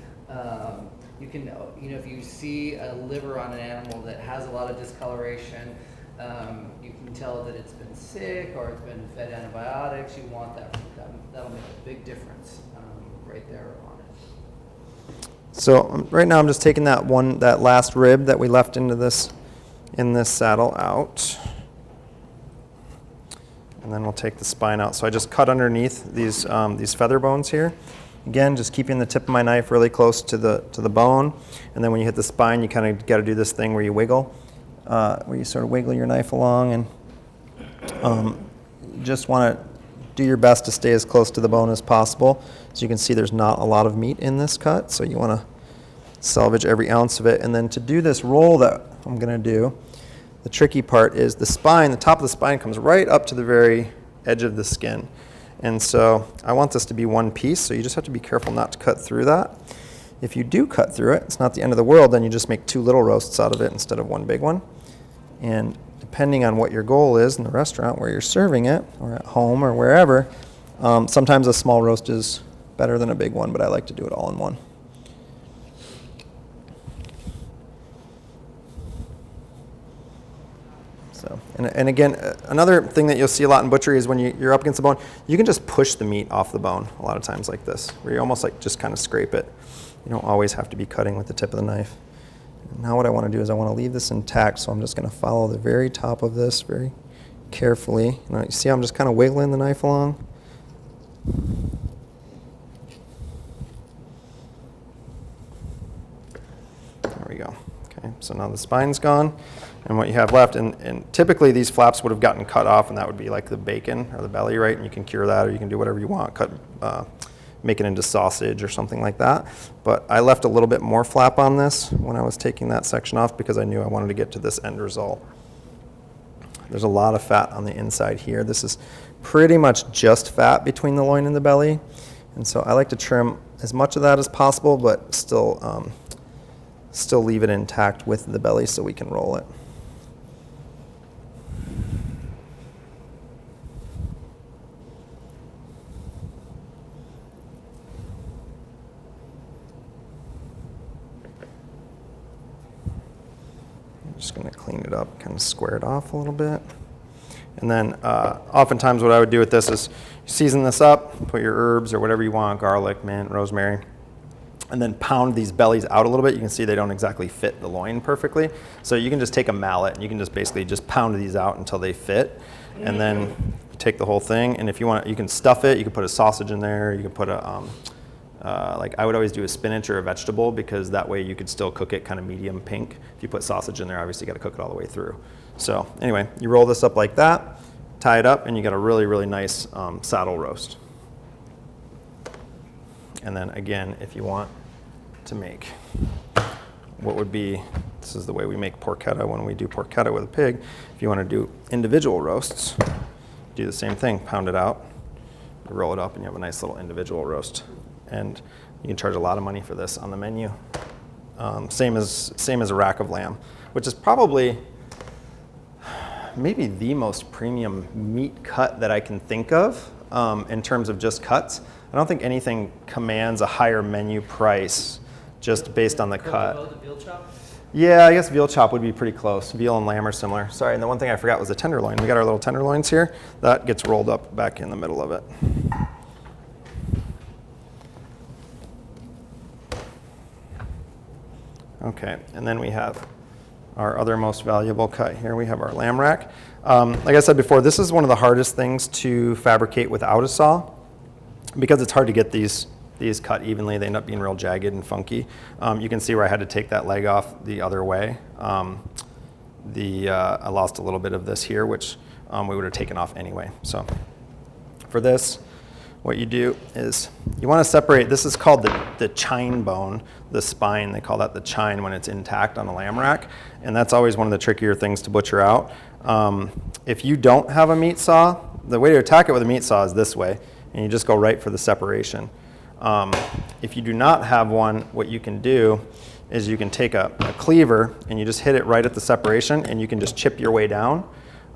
You can, if you see a liver on an animal that has a lot of discoloration, you can tell that it's been sick or it's been fed antibiotics. You want that. That'll make a big difference right there on it. So right now I'm just taking that last rib that we left in this saddle out. And then we'll take the spine out. So I just cut underneath these feather bones here. Again, just keeping the tip of my knife really close to the bone. And then when you hit the spine, you kind of got to do this thing where you wiggle, where you sort of wiggle your knife along, and you just want to do your best to stay as close to the bone as possible. So you can see there's not a lot of meat in this cut, so you want to salvage every ounce of it. And then to do this roll that I'm going to do, the tricky part is the spine. The top of the spine comes right up to the very edge of the skin. And so I want this to be one piece, so you just have to be careful not to cut through that. If you do cut through it, it's not the end of the world, then you just make 2 little roasts out of it instead of one big one. And depending on what your goal is in the restaurant where you're serving it, or at home or wherever, sometimes a small roast is better than a big one, but I like to do it all in one. So, and again, another thing that you'll see a lot in butchery is when you're up against the bone, you can just push the meat off the bone a lot of times like this, where you almost like just kind of scrape it. You don't always have to be cutting with the tip of the knife. And now what I want to do is I want to leave this intact, so I'm just going to follow the very top of this very carefully. You see how I'm just kind of wiggling the knife along? There we go. Okay, so now the spine's gone. And what you have left, and typically these flaps would have gotten cut off, and that would be like the bacon or the belly, right? And you can cure that, or you can do whatever you want, make it into sausage or something like that. But I left a little bit more flap on this when I was taking that section off because I knew I wanted to get to this end result. There's a lot of fat on the inside here. This is pretty much just fat between the loin and the belly. And so I like to trim as much of that as possible, but still leave it intact with the belly so we can roll it. Just going to clean it up, kind of square it off a little bit. And then oftentimes what I would do with this is season this up, put your herbs or whatever you want, garlic, mint, rosemary, and then pound these bellies out a little bit. You can see they don't exactly fit the loin perfectly. So you can just take a mallet and you can just basically just pound these out until they fit. And then you take the whole thing, and if you want, you can stuff it. You can put a sausage in there. You can put a like I would always do a spinach or a vegetable, because that way you could still cook it kind of medium pink. If you put sausage in there, obviously you got to cook it all the way through. So anyway, you roll this up like that, tie it up, and you got a really, really nice saddle roast. And then again, if you want to make what would be, this is the way we make porchetta when we do porchetta with a pig. If you want to do individual roasts, do the same thing, pound it out, roll it up, and you have a nice little individual roast. And you can charge a lot of money for this on the menu. Same as a rack of lamb, which is probably maybe the most premium meat cut that I can think of in terms of just cuts. I don't think anything commands a higher menu price just based on the cut. The veal chop? Yeah, I guess veal chop would be pretty close. Veal and lamb are similar. Sorry, and the one thing I forgot was the tenderloin. We got our little tenderloins here. That gets rolled up back in the middle of it. Okay, and then we have our other most valuable cut here. We have our lamb rack. Like I said before, this is one of the hardest things to fabricate without a saw because it's hard to get these cut evenly. They end up being real jagged and funky. You can see where I had to take that leg off the other way. I lost a little bit of this here, which we would have taken off anyway. So for this, what you do is you want to separate, this is called the chine bone, the spine, they call that the chine when it's intact on a lamb rack, and that's always one of the trickier things to butcher out. If you don't have a meat saw, the way to attack it with a meat saw is this way, and you just go right for the separation. If you do not have one, what you can do is you can take a cleaver and you just hit it right at the separation, and you can just chip your way down.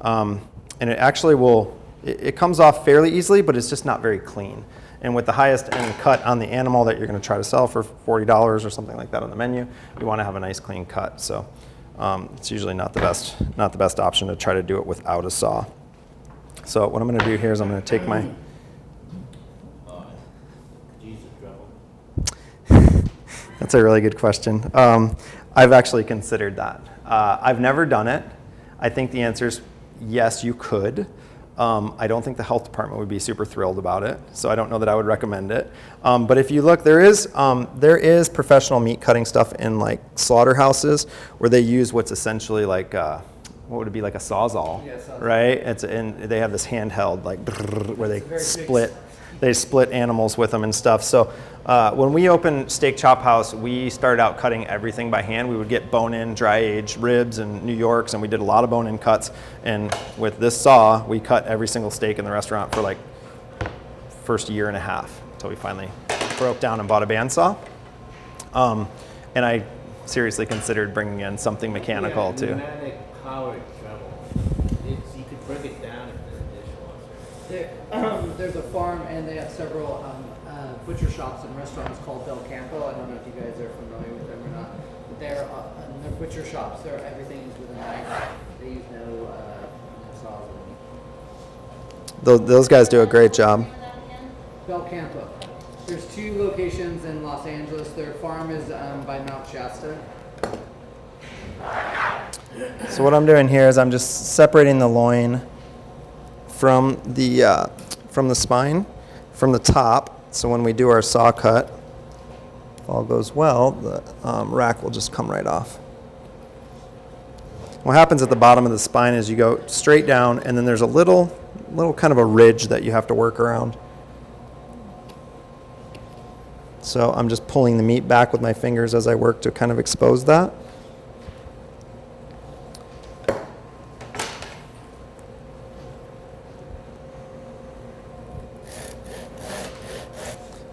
And it actually will, it comes off fairly easily, but it's just not very clean. And with the highest end cut on the animal that you're going to try to sell for $40 or something like that on the menu, you want to have a nice clean cut. So it's usually not the best option to try to do it without a saw. So what I'm going to do here is I'm going to take my That's a really good question. I've actually considered that. I've never done it. I think the answer is yes, you could. I don't think the health department would be super thrilled about it, so I don't know that I would recommend it. But if you look, there is professional meat cutting stuff in like slaughterhouses where they use what's essentially like what would it be, like a sawzall, Yeah, sawzall. right? And they have this handheld like where they split animals with them and stuff. So when we opened Steak Chop House, we started out cutting everything by hand. We would get bone-in, dry-aged ribs and New Yorks, and we did a lot of bone-in cuts. And with this saw, we cut every single steak in the restaurant for like first year and a half until we finally broke down and bought a bandsaw. And I seriously considered bringing in something mechanical too. Pneumatic powered treble. You could break it down in the dishwasher. There's a farm, and they have several butcher shops and restaurants called Del Campo. I don't know if you guys are familiar with them or not. But they're butcher shops. Everything is with a knife. They use no saws. Those guys do a great job. Del Campo. There's 2 locations in Los Angeles. Their farm is by Mount Shasta. So what I'm doing here is I'm just separating the loin from the spine, from the top. So when we do our saw cut, if all goes well, the rack will just come right off. What happens at the bottom of the spine is you go straight down, and then there's a little kind of a ridge that you have to work around. So I'm just pulling the meat back with my fingers as I work to kind of expose that.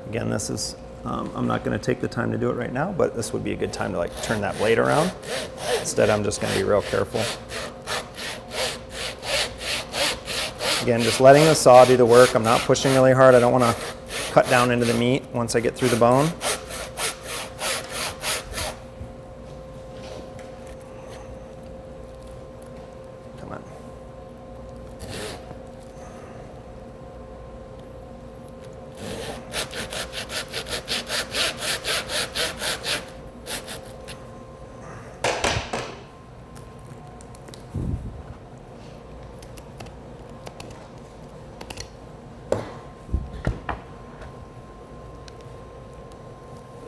Again, this is, I'm not going to take the time to do it right now, but this would be a good time to like turn that blade around. Instead, I'm just going to be real careful. Again, just letting the saw do the work. I'm not pushing really hard. I don't want to cut down into the meat once I get through the bone. Come on.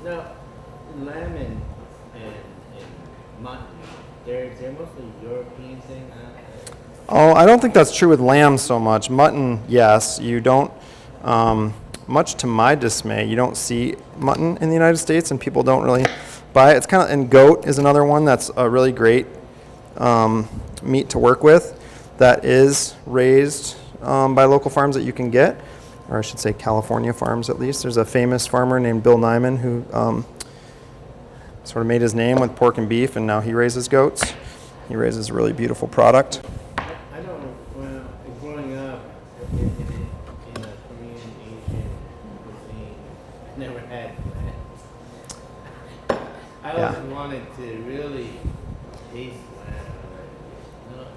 Now, lamb and mutton, they're mostly European thing. Oh, I don't think that's true with lamb so much. Mutton, yes. You don't, much to my dismay, you don't see mutton in the United States, and people don't really buy it. It's kind of, and goat is another one that's a really great meat to work with that is raised by local farms that you can get, or I should say California farms at least. There's a famous farmer named Bill Nyman who sort of made his name with pork and beef, and now he raises goats. He raises a really beautiful product. I don't know, well, growing up in a Korean, Asian cuisine, I never had lamb. I always wanted to really taste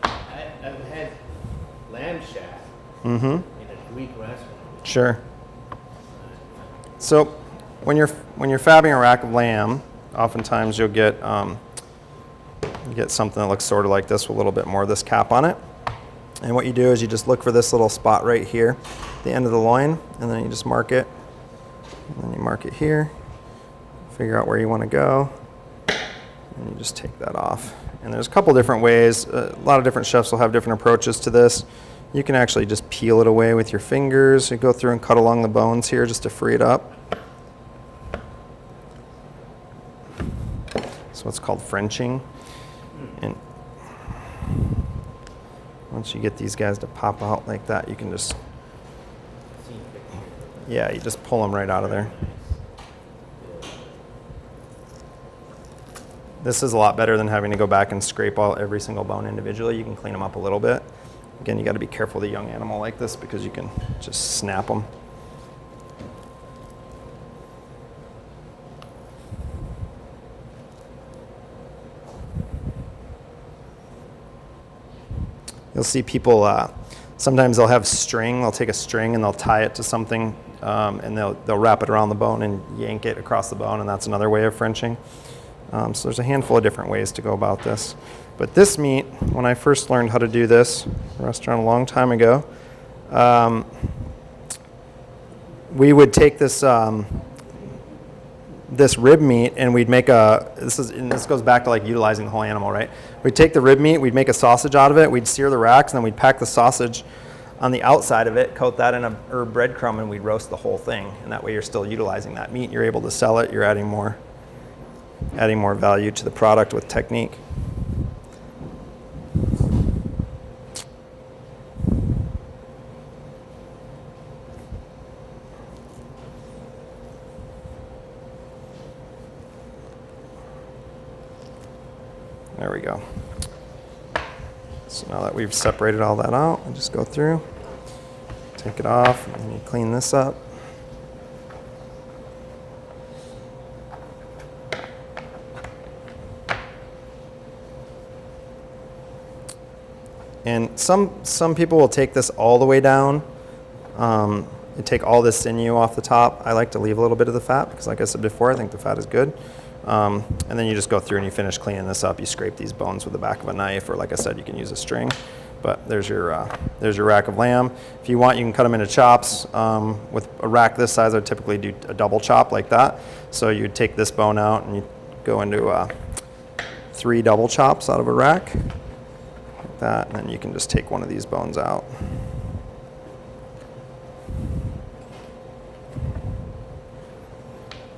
lamb. I've had lamb shack in a Greek restaurant. Sure. So when you're fabbing a rack of lamb, oftentimes you'll get something that looks sort of like this with a little bit more of this cap on it. And what you do is you just look for this little spot right here, the end of the loin, and then you just mark it. And then you mark it here, figure out where you want to go, and you just take that off. And there's a couple different ways. A lot of different chefs will have different approaches to this. You can actually just peel it away with your fingers. You go through and cut along the bones here just to free it up. So it's called Frenching. And once you get these guys to pop out like that, you can just, yeah, you just pull them right out of there. This is a lot better than having to go back and scrape out every single bone individually. You can clean them up a little bit. Again, you got to be careful with a young animal like this because you can just snap them. You'll see people, sometimes they'll have string, they'll take a string and they'll tie it to something and they'll wrap it around the bone and yank it across the bone, and that's another way of Frenching. So there's a handful of different ways to go about this. But this meat, when I first learned how to do this in a restaurant a long time ago, we would take this this rib meat and we'd make this goes back to like utilizing the whole animal, right? We'd take the rib meat, we'd make a sausage out of it, we'd sear the racks, and then we'd pack the sausage on the outside of it, coat that in a herb breadcrumb, and we'd roast the whole thing. And that way you're still utilizing that meat. You're able to sell it. You're adding more value to the product with technique. There we go. So now that we've separated all that out, I just go through, take it off, and you clean this up. And some people will take this all the way down and take all this sinew off the top. I like to leave a little bit of the fat because, like I said before, I think the fat is good. And then you just go through and you finish cleaning this up. You scrape these bones with the back of a knife, or like I said, you can use a string. But there's your rack of lamb. If you want, you can cut them into chops. With a rack this size, I would typically do a double chop like that. So you'd take this bone out and you go into 3 double chops out of a rack. That, and then you can just take one of these bones out.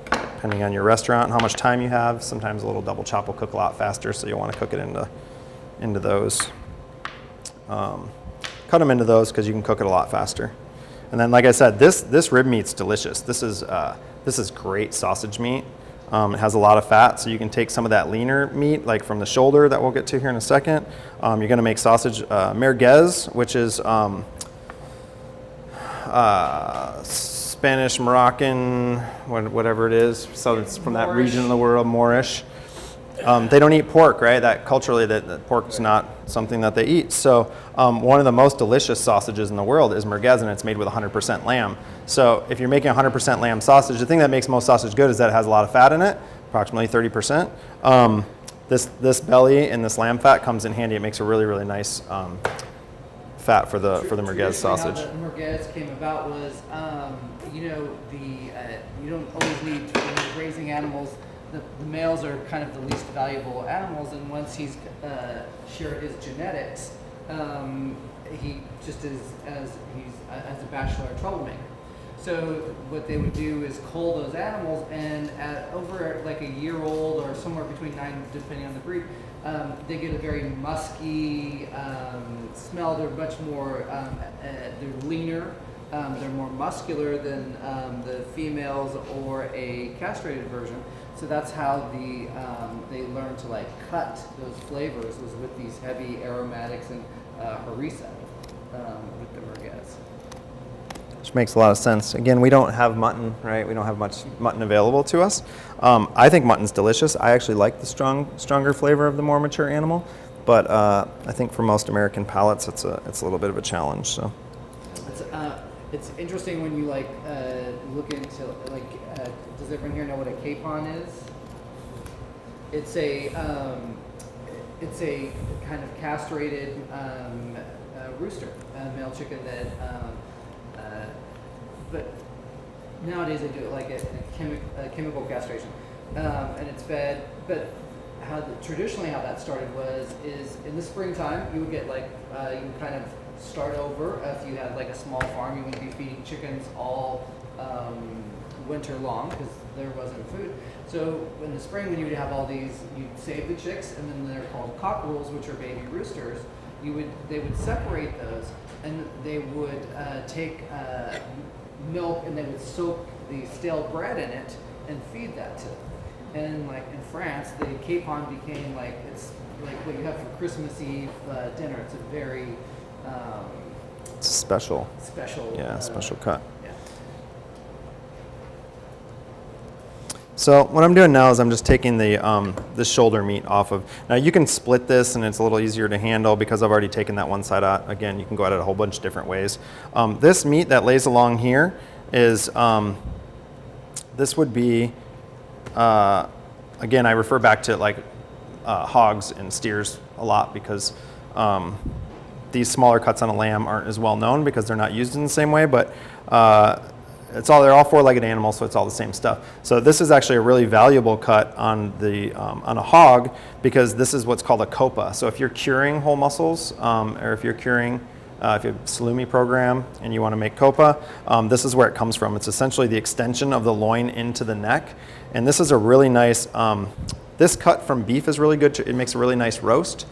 Depending on your restaurant and how much time you have, sometimes a little double chop will cook a lot faster, so you'll want to cook it into those. Cut them into those because you can cook it a lot faster. And then, like I said, this rib meat's delicious. This is great sausage meat. It has a lot of fat, so you can take some of that leaner meat, like from the shoulder that we'll get to here in a second. You're going to make sausage merguez, which is Spanish, Moroccan, whatever it is. So it's from that region of the world, Moorish. They don't eat pork, right? That culturally, that pork's not something that they eat. So one of the most delicious sausages in the world is merguez, and it's made with 100% lamb. So if you're making 100% lamb sausage, the thing that makes most sausage good is that it has a lot of fat in it, approximately 30%. This belly and this lamb fat comes in handy. It makes a really, really nice fat for the merguez sausage. How the merguez came about was, you don't always need, when you're raising animals, the males are kind of the least valuable animals, and once he's shared his genetics, he just is as a bachelor a troublemaker. So what they would do is cull those animals, and over like a year old or somewhere between 9, depending on the breed, they get a very musky smell. They're much more, they're leaner, they're more muscular than the females or a castrated version. So that's how they learn to like cut those flavors, was with these heavy aromatics and harissa with the merguez. Which makes a lot of sense. Again, we don't have mutton, right? We don't have much mutton available to us. I think mutton's delicious. I actually like the stronger flavor of the more mature animal, but I think for most American palates, it's a little bit of a challenge. So it's interesting when you like look into like. Does everyone here know what a capon is? It's a kind of castrated rooster, male chicken that. But nowadays they do it like a chemical castration, and it's fed. But traditionally how that started is in the springtime you would get like you would kind of start over. If you had like a small farm, you wouldn't be feeding chickens all winter long because there wasn't food. So in the spring, when you would have all these, you'd save the chicks, and then they're called cockerels, which are baby roosters. They would separate those, and they would take milk, and they would soak the stale bread in it and feed that to them. And like in France, the capon became like, it's like what you have for Christmas Eve dinner. It's a very Special. Special cut. Yeah. So what I'm doing now is I'm just taking the shoulder meat off of. Now you can split this and it's a little easier to handle because I've already taken that one side out. Again, you can go at it a whole bunch of different ways. This meat that lays along here is, this would be, again, I refer back to like hogs and steers a lot because these smaller cuts on a lamb aren't as well known because they're not used in the same way, but they're all four-legged animals, so it's all the same stuff. So this is actually a really valuable cut on a hog because this is what's called a copa. So if you're curing whole muscles, or if you're curing, if you have a salumi program and you want to make copa, this is where it comes from. It's essentially the extension of the loin into the neck, and this is a really nice. This cut from beef is really good. It makes a really nice roast.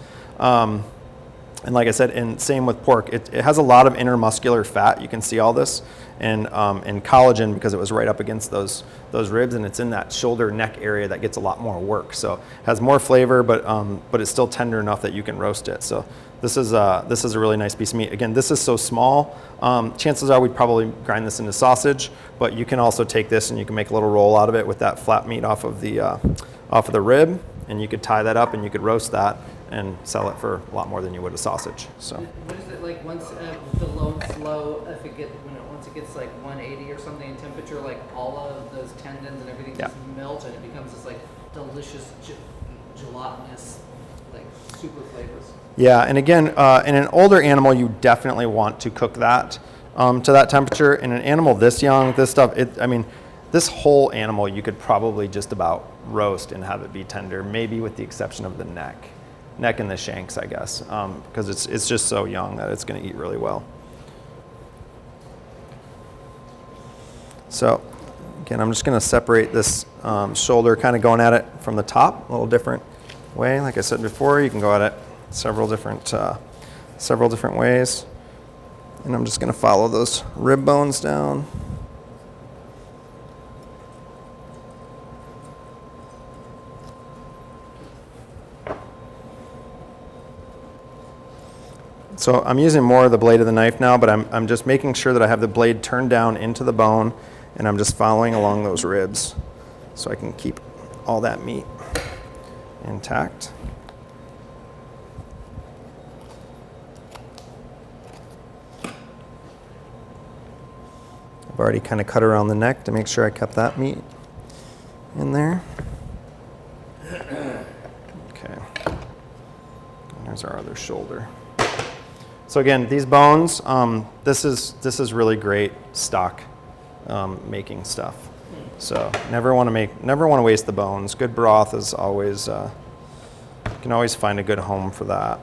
And like I said, and same with pork, it has a lot of intermuscular fat. You can see all this, and collagen because it was right up against those ribs, and it's in that shoulder neck area that gets a lot more work. So it has more flavor, but it's still tender enough that you can roast it. So this is a really nice piece of meat. Again, this is so small. Chances are we'd probably grind this into sausage, but you can also take this and you can make a little roll out of it with that flat meat off of the rib, and you could tie that up and you could roast that and sell it for a lot more than you would a sausage. So what is it like once the low and slow, once it gets like 180 or something in temperature, like all of those tendons and everything just melt and it becomes this like delicious gelatinous, like super flavors. Yeah, and again, in an older animal, you definitely want to cook that to that temperature. In an animal this young, this stuff, this whole animal you could probably just about roast and have it be tender, maybe with the exception of the neck and the shanks, I guess, because it's just so young that it's going to eat really well. So again, I'm just going to separate this shoulder, kind of going at it from the top, a little different way. Like I said before, you can go at it several different ways, and I'm just going to follow those rib bones down. So I'm using more of the blade of the knife now, but I'm just making sure that I have the blade turned down into the bone, and I'm just following along those ribs so I can keep all that meat intact. I've already kind of cut around the neck to make sure I kept that meat in there. Okay. And there's our other shoulder. So again, these bones, this is really great stock making stuff. So never want to waste the bones. Good broth is always, you can always find a good home for that.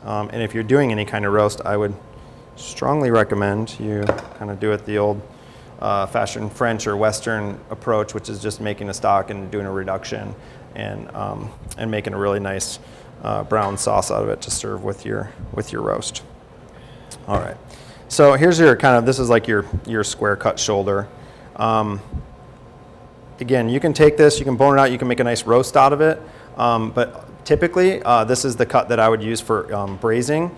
And if you're doing any kind of roast, I would strongly recommend you kind of do it the old fashioned French or Western approach, which is just making a stock and doing a reduction and making a really nice brown sauce out of it to serve with your roast. All right, so here's this is like your square cut shoulder. Again, you can take this, you can bone it out, you can make a nice roast out of it, but typically this is the cut that I would use for braising,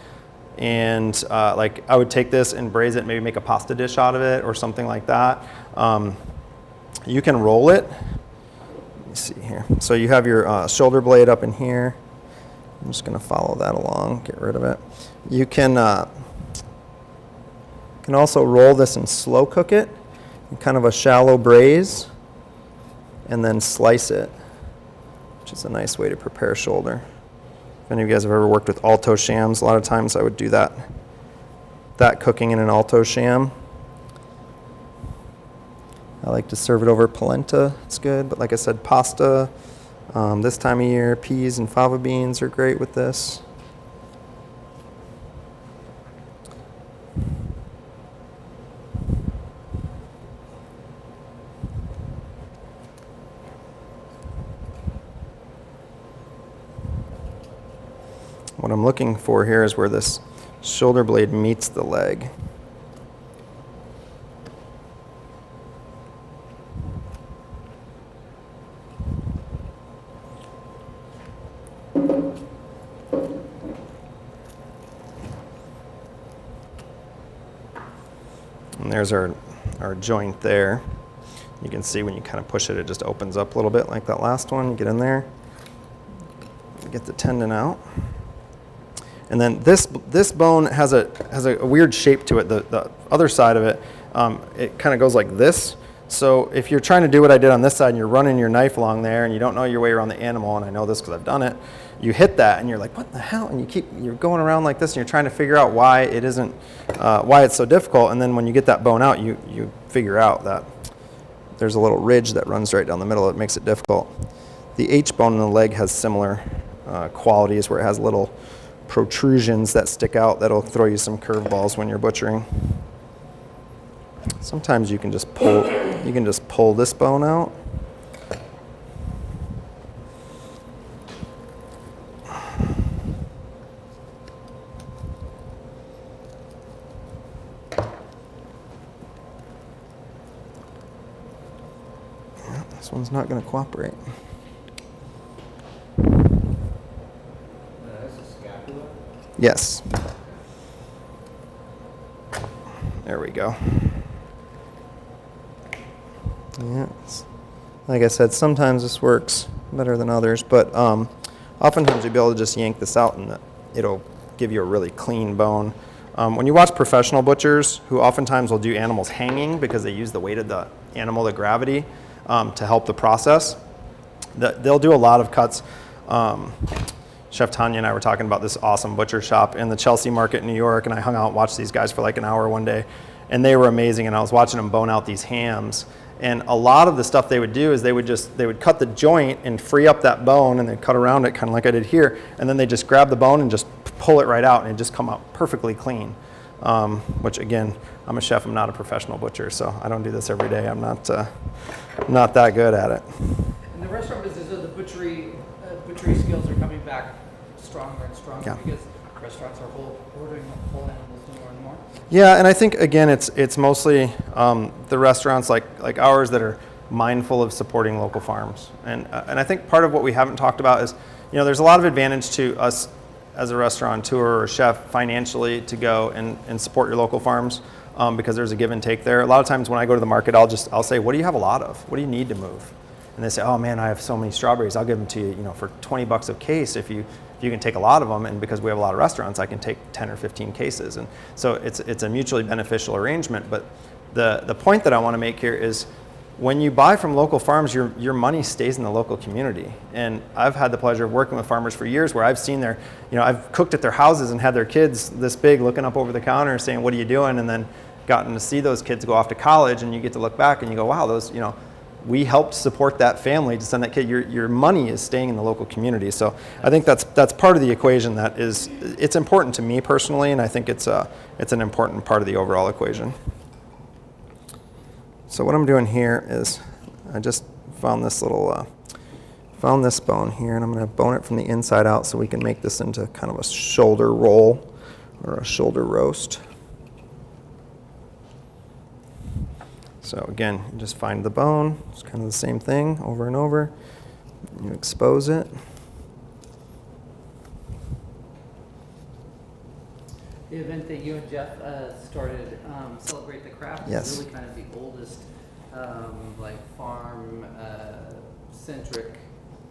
and like I would take this and braise it, maybe make a pasta dish out of it or something like that. You can roll it. Let me see here. So you have your shoulder blade up in here. I'm just going to follow that along, get rid of it. You can also roll this and slow cook it in kind of a shallow braise and then slice it, which is a nice way to prepare shoulder. If any of you guys have ever worked with alto shams, a lot of times I would do that cooking in an alto sham. I like to serve it over polenta, it's good, but like I said, pasta, this time of year, peas and fava beans are great with this. what I'm looking for here is where this shoulder blade meets the leg. And there's our joint there. You can see when you kind of push it, it just opens up a little bit like that last one. You get in there, get the tendon out. And then this bone has a weird shape to it. The other side of it, it kind of goes like this. So if you're trying to do what I did on this side and you're running your knife along there and you don't know your way around the animal, and I know this because I've done it, you hit that and you're like, what the hell? And you're going around like this and you're trying to figure out why it isn't, why it's so difficult. And then when you get that bone out, you figure out that there's a little ridge that runs right down the middle that makes it difficult. The H bone in the leg has similar qualities where it has little protrusions that stick out that'll throw you some curveballs when you're butchering. Sometimes you can just pull this bone out. Yeah, this one's not going to cooperate. That's a scapula. Yes. There we go. Yeah, like I said, sometimes this works better than others, but oftentimes you'll be able to just yank this out and it'll give you a really clean bone. When you watch professional butchers, who oftentimes will do animals hanging because they use the weight of the animal, the gravity, to help the process, they'll do a lot of cuts. Chef Tanya and I were talking about this awesome butcher shop in the Chelsea market in New York, and I hung out and watched these guys for like an hour one day, and they were amazing, and I was watching them bone out these hams. And a lot of the stuff they would do is they would cut the joint and free up that bone, and they'd cut around it kind of like I did here, and then they just grab the bone and just pull it right out, and it just come out perfectly clean. Which again, I'm a chef, I'm not a professional butcher, so I don't do this every day. I'm not that good at it. In the restaurant business, the butchery skills are coming back stronger and stronger, Yeah. because restaurants are ordering whole animals more and more. Yeah, and I think again, it's mostly the restaurants like ours that are mindful of supporting local farms, and I think part of what we haven't talked about is, there's a lot of advantage to us as a restaurateur or chef financially to go and support your local farms, because there's a give and take there. A lot of times when I go to the market, I'll say, what do you have a lot of? What do you need to move? And they say, oh man, I have so many strawberries. I'll give them to you, for $20 a case if you can take a lot of them, and because we have a lot of restaurants, I can take 10 or 15 cases. And so it's a mutually beneficial arrangement. But the point that I want to make here is, when you buy from local farms, your money stays in the local community. And I've had the pleasure of working with farmers for years where I've seen I've cooked at their houses and had their kids this big looking up over the counter saying, what are you doing? And then gotten to see those kids go off to college, and you get to look back and you go, wow, those, we helped support that family to send that kid. Your money is staying in the local community. So I think that's part of the equation it's important to me personally, and I think it's an important part of the overall equation. So what I'm doing here is I just found this bone here, and I'm going to bone it from the inside out so we can make this into kind of a shoulder roll or a shoulder roast. So again, you just find the bone. It's kind of the same thing over and over. You expose it. The event that you and Jeff started, Celebrate the Craft, Yes. is really kind of the oldest farm-centric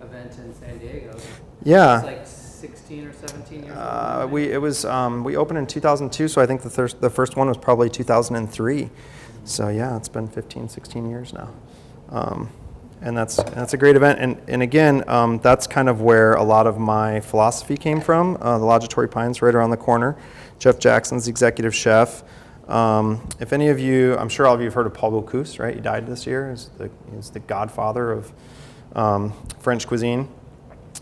event in San Diego. Yeah. It's like 16 or 17 years old. We opened in 2002, so I think the first one was probably 2003. So yeah, it's been 15, 16 years now. And that's a great event. And again, that's kind of where a lot of my philosophy came from. The Logitory Pines right around the corner. Jeff Jackson's the executive chef. If any of you, I'm sure all of you have heard of Paul Bocuse, right? He died this year. He's the godfather of French cuisine.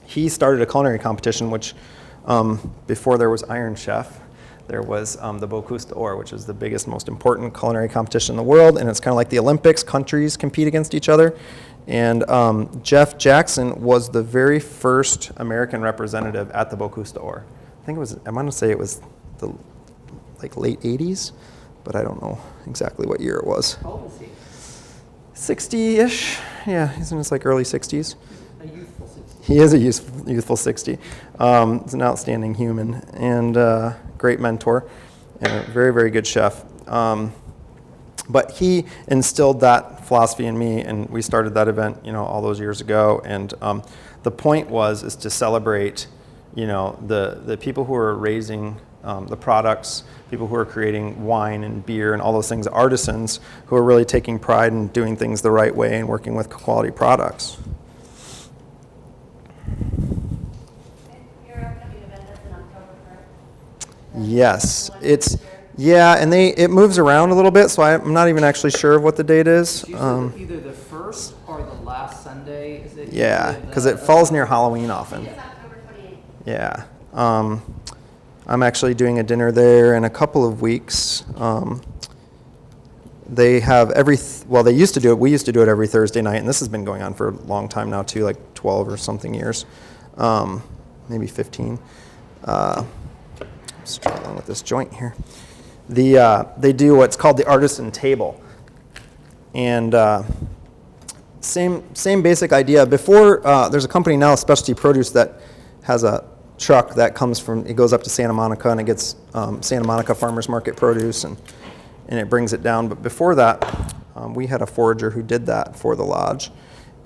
He started a culinary competition, which before there was Iron Chef, there was the Bocuse d'Or, which is the biggest, most important culinary competition in the world, and it's kind of like the Olympics. Countries compete against each other. And Jeff Jackson was the very first American representative at the Bocuse d'Or. think it was, I want to say it was the like late 80s, but I don't know exactly what year it was. How old is he? 60-ish. Yeah, he's in his like early 60s. A youthful 60. He is a youthful 60. He's an outstanding human and great mentor and a very, very good chef. But he instilled that philosophy in me, and we started that event, all those years ago. And the point is to celebrate, the people who are raising the products, people who are creating wine and beer and all those things, artisans who are really taking pride in doing things the right way and working with quality products. Your upcoming event is in October, correct? Yes, and it moves around a little bit, so I'm not even actually sure of what the date is. It's usually either the first or the last Sunday. Is it? Yeah, because it falls near Halloween often. It's October 28th. Yeah. I'm actually doing a dinner there in a couple of weeks. They have they used to do it, we used to do it every Thursday night, and this has been going on for a long time now too, like 12 or something years, maybe 15. Let's try along with this joint here. They do what's called the artisan table. And same basic idea. Before, there's a company now, Specialty Produce, that has a truck that it goes up to Santa Monica, and it gets Santa Monica Farmers Market produce, and it brings it down. But before that, we had a forager who did that for the lodge.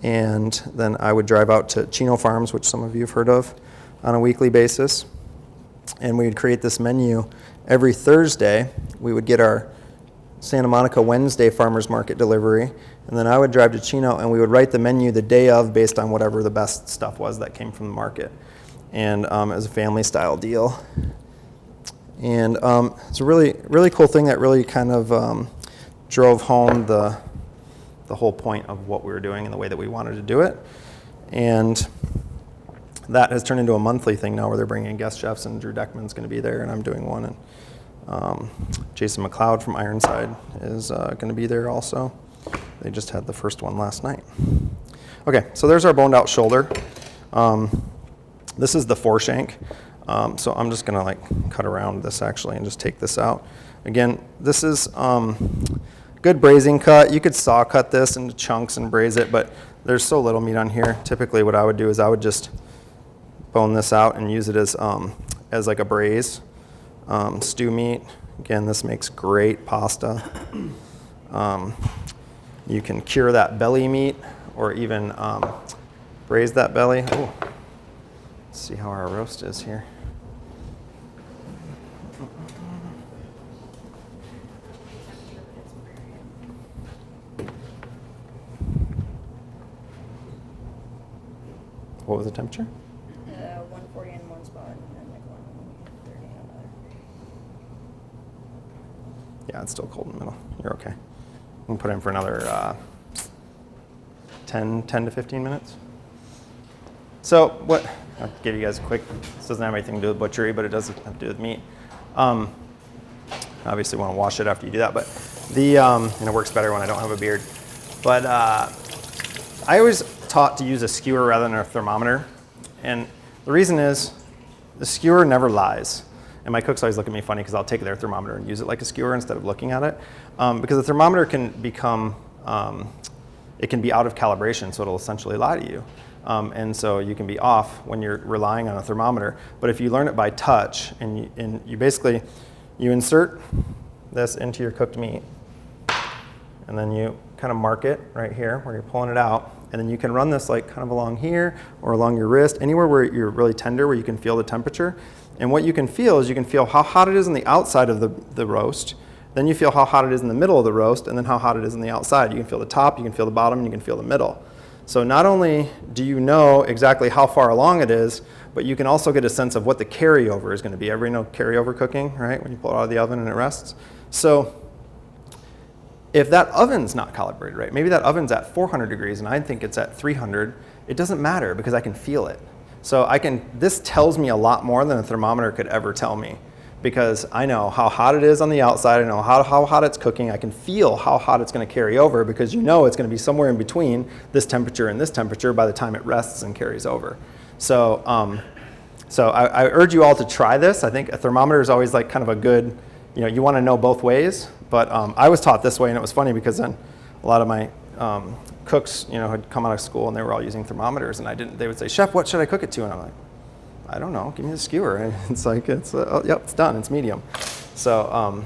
And then I would drive out to Chino Farms, which some of you have heard of, on a weekly basis. And we would create this menu every Thursday. We would get our Santa Monica Wednesday Farmers Market delivery, and then I would drive to Chino, and we would write the menu the day of based on whatever the best stuff was that came from the market. And it was a family-style deal. And it's a really, really cool thing that really kind of drove home the whole point of what we were doing and the way that we wanted to do it. And that has turned into a monthly thing now, where they're bringing in guest chefs, and Drew Deckman's going to be there, and I'm doing one. And Jason McLeod from Ironside is going to be there also. They just had the first one last night. Okay, so there's our boned out shoulder. This is the foreshank. So I'm just going to cut around this actually and just take this out. Again, this is good braising cut. You could saw cut this into chunks and braise it, but there's so little meat on here. Typically what I would do is I would just bone this out and use it as like a braise. Stew meat. Again, this makes great pasta. You can cure that belly meat or even braise that belly. Ooh. Let's see how our roast is here. What was the temperature? 140 in one spot and then 130 in another. Yeah, it's still cold in the middle. You're okay. We can put it in for another 10 to 15 minutes. So I'll give you guys a quick, this doesn't have anything to do with butchery, but it does have to do with meat. Obviously want to wash it after you do that, but and it works better when I don't have a beard. But I always taught to use a skewer rather than a thermometer. And the reason is the skewer never lies. And my cooks always look at me funny because I'll take their thermometer and use it like a skewer instead of looking at it. Because the thermometer can become, it can be out of calibration, so it'll essentially lie to you. And so you can be off when you're relying on a thermometer. But if you learn it by touch and you basically, you insert this into your cooked meat and then you kind of mark it right here where you're pulling it out. And then you can run this like kind of along here or along your wrist, anywhere where you're really tender, where you can feel the temperature. And what you can feel is you can feel how hot it is on the outside of the roast. Then you feel how hot it is in the middle of the roast, and then how hot it is on the outside. You can feel the top, you can feel the bottom, and you can feel the middle. So not only do you know exactly how far along it is, but you can also get a sense of what the carryover is going to be. Everybody know carryover cooking, right? When you pull it out of the oven and it rests. So if that oven's not calibrated right, maybe that oven's at 400 degrees and I think it's at 300, it doesn't matter because I can feel it. So this tells me a lot more than a thermometer could ever tell me, because I know how hot it is on the outside, I know how hot it's cooking, I can feel how hot it's going to carry over, because you know it's going to be somewhere in between this temperature and this temperature by the time it rests and carries over. So So I urge you all to try this. I think a thermometer is always like kind of a good, you want to know both ways. But I was taught this way, and it was funny because then a lot of my cooks, had come out of school and they were all using thermometers, and they would say, "Chef, what should I cook it to?" And I'm like, "I don't know. Give me the skewer." And it's like, yep, it's done. It's medium. So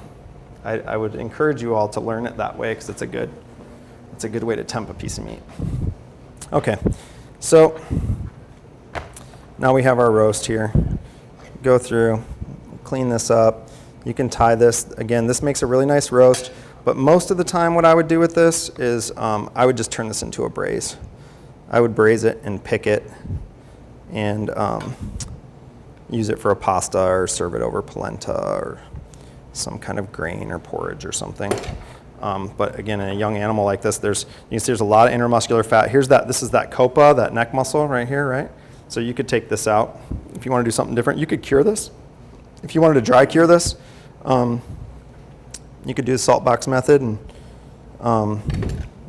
I would encourage you all to learn it that way because it's a good way to temp a piece of meat. Okay, so now we have our roast here. Go through, clean this up. You can tie this. Again, this makes a really nice roast, but most of the time what I would do with this is I would just turn this into a braise. I would braise it and pick it and use it for a pasta or serve it over polenta or some kind of grain or porridge or something. But again, in a young animal like this, you can see there's a lot of intermuscular fat. This is that copa, that neck muscle right here, right? So you could take this out. If you want to do something different, you could cure this. If you wanted to dry cure this, you could do the salt box method and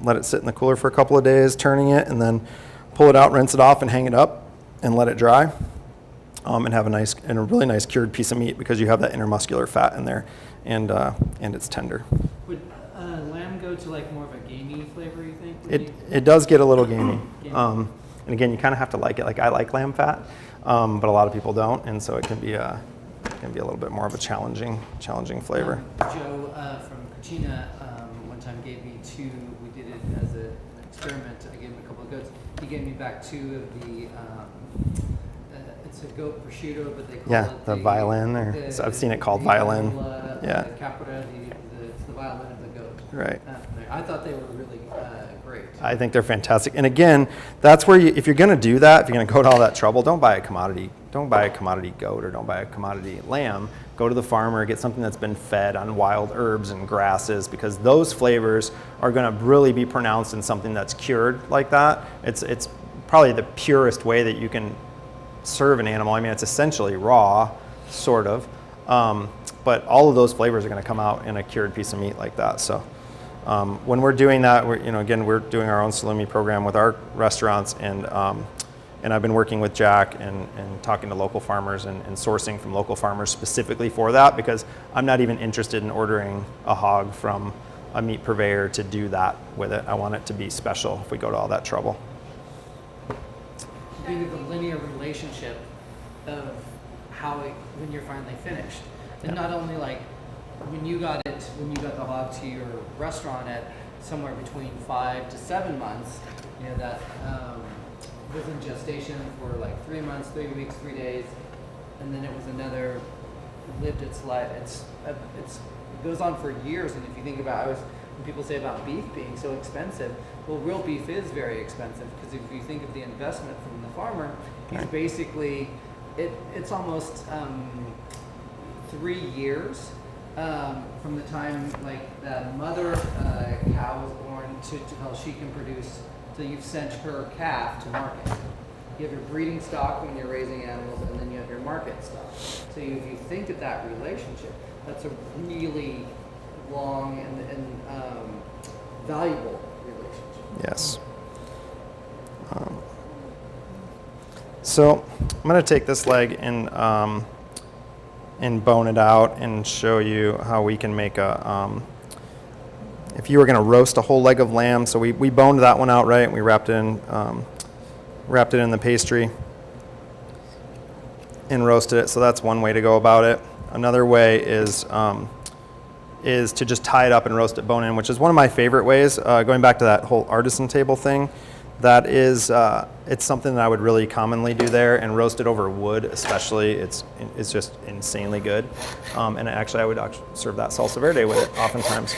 let it sit in the cooler for a couple of days, turning it, and then pull it out, rinse it off, and hang it up and let it dry. And have a really nice cured piece of meat because you have that intermuscular fat in there, and it's tender. Would lamb go to like more of a gamey flavor, you think? It does get a little gamey. And again, you kind of have to like it. Like I like lamb fat, but a lot of people don't, and so it can be a little bit more of a challenging flavor. Joe from Cucina one time gave me two. We did it as an experiment. I gave him a couple of goats. He gave me back two of the. It's a goat prosciutto, but they call it the violin. I've seen it called violin. Capra, it's the violin of the goat. Right. I thought they were really great. I think they're fantastic. And again, that's where if you're going to do that, if you're going to go to all that trouble, don't buy a commodity goat or don't buy a commodity lamb. Go to the farmer, get something that's been fed on wild herbs and grasses, because those flavors are going to really be pronounced in something that's cured like that. It's probably the purest way that you can serve an animal. I mean, it's essentially raw, sort of, but all of those flavors are going to come out in a cured piece of meat like that. So when we're doing that, we're doing our own salumi program with our restaurants, and I've been working with Jack and talking to local farmers and sourcing from local farmers specifically for that, because I'm not even interested in ordering a hog from a meat purveyor to do that with it. I want it to be special if we go to all that trouble. Due to the linear relationship of when you're finally finished, and not only like when you got the hog to your restaurant at somewhere between 5 to 7 months, that was in gestation for like 3 months, 3 weeks, 3 days, and then it was lived its life. It goes on for years, and if you think about when people say about beef being so expensive, well, real beef is very expensive, because if you think of the investment from the farmer, he's basically, it's almost 3 years from the time like that mother cow was born till she can produce, till you've sent her calf to market. You have your breeding stock when you're raising animals, and then you have your market stock. So if you think of that relationship, that's a really long and valuable relationship. Yes. So I'm going to take this leg and bone it out and show you how we can make if you were going to roast a whole leg of lamb. So we boned that one out, right? And we wrapped it in the pastry and roasted it. So that's one way to go about it. Another way is to just tie it up and roast it bone in, which is one of my favorite ways. Going back to that whole artisan table thing, that is, it's something that I would really commonly do there, and roast it over wood especially. It's just insanely good. And actually I would serve that salsa verde with it oftentimes.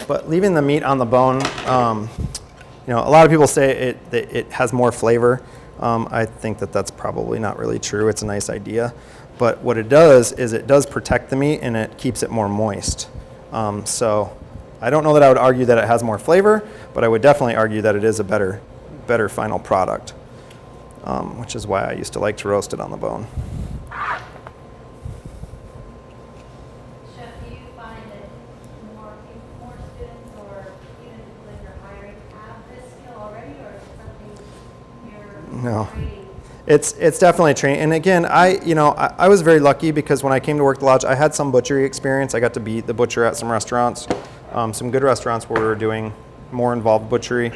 But leaving the meat on the bone, a lot of people say it has more flavor. I think that's probably not really true. It's a nice idea. But what it does is it does protect the meat, and it keeps it more moist. So I don't know that I would argue that it has more flavor, but I would definitely argue that it is a better final product, which is why I used to like to roast it on the bone. Chef, do you find that more students or even when you're hiring have this skill already, or is it something you're No. training? It's definitely a training. And again, I was very lucky because when I came to work at the lodge, I had some butchery experience. I got to be the butcher at some restaurants, some good restaurants where we were doing more involved butchery.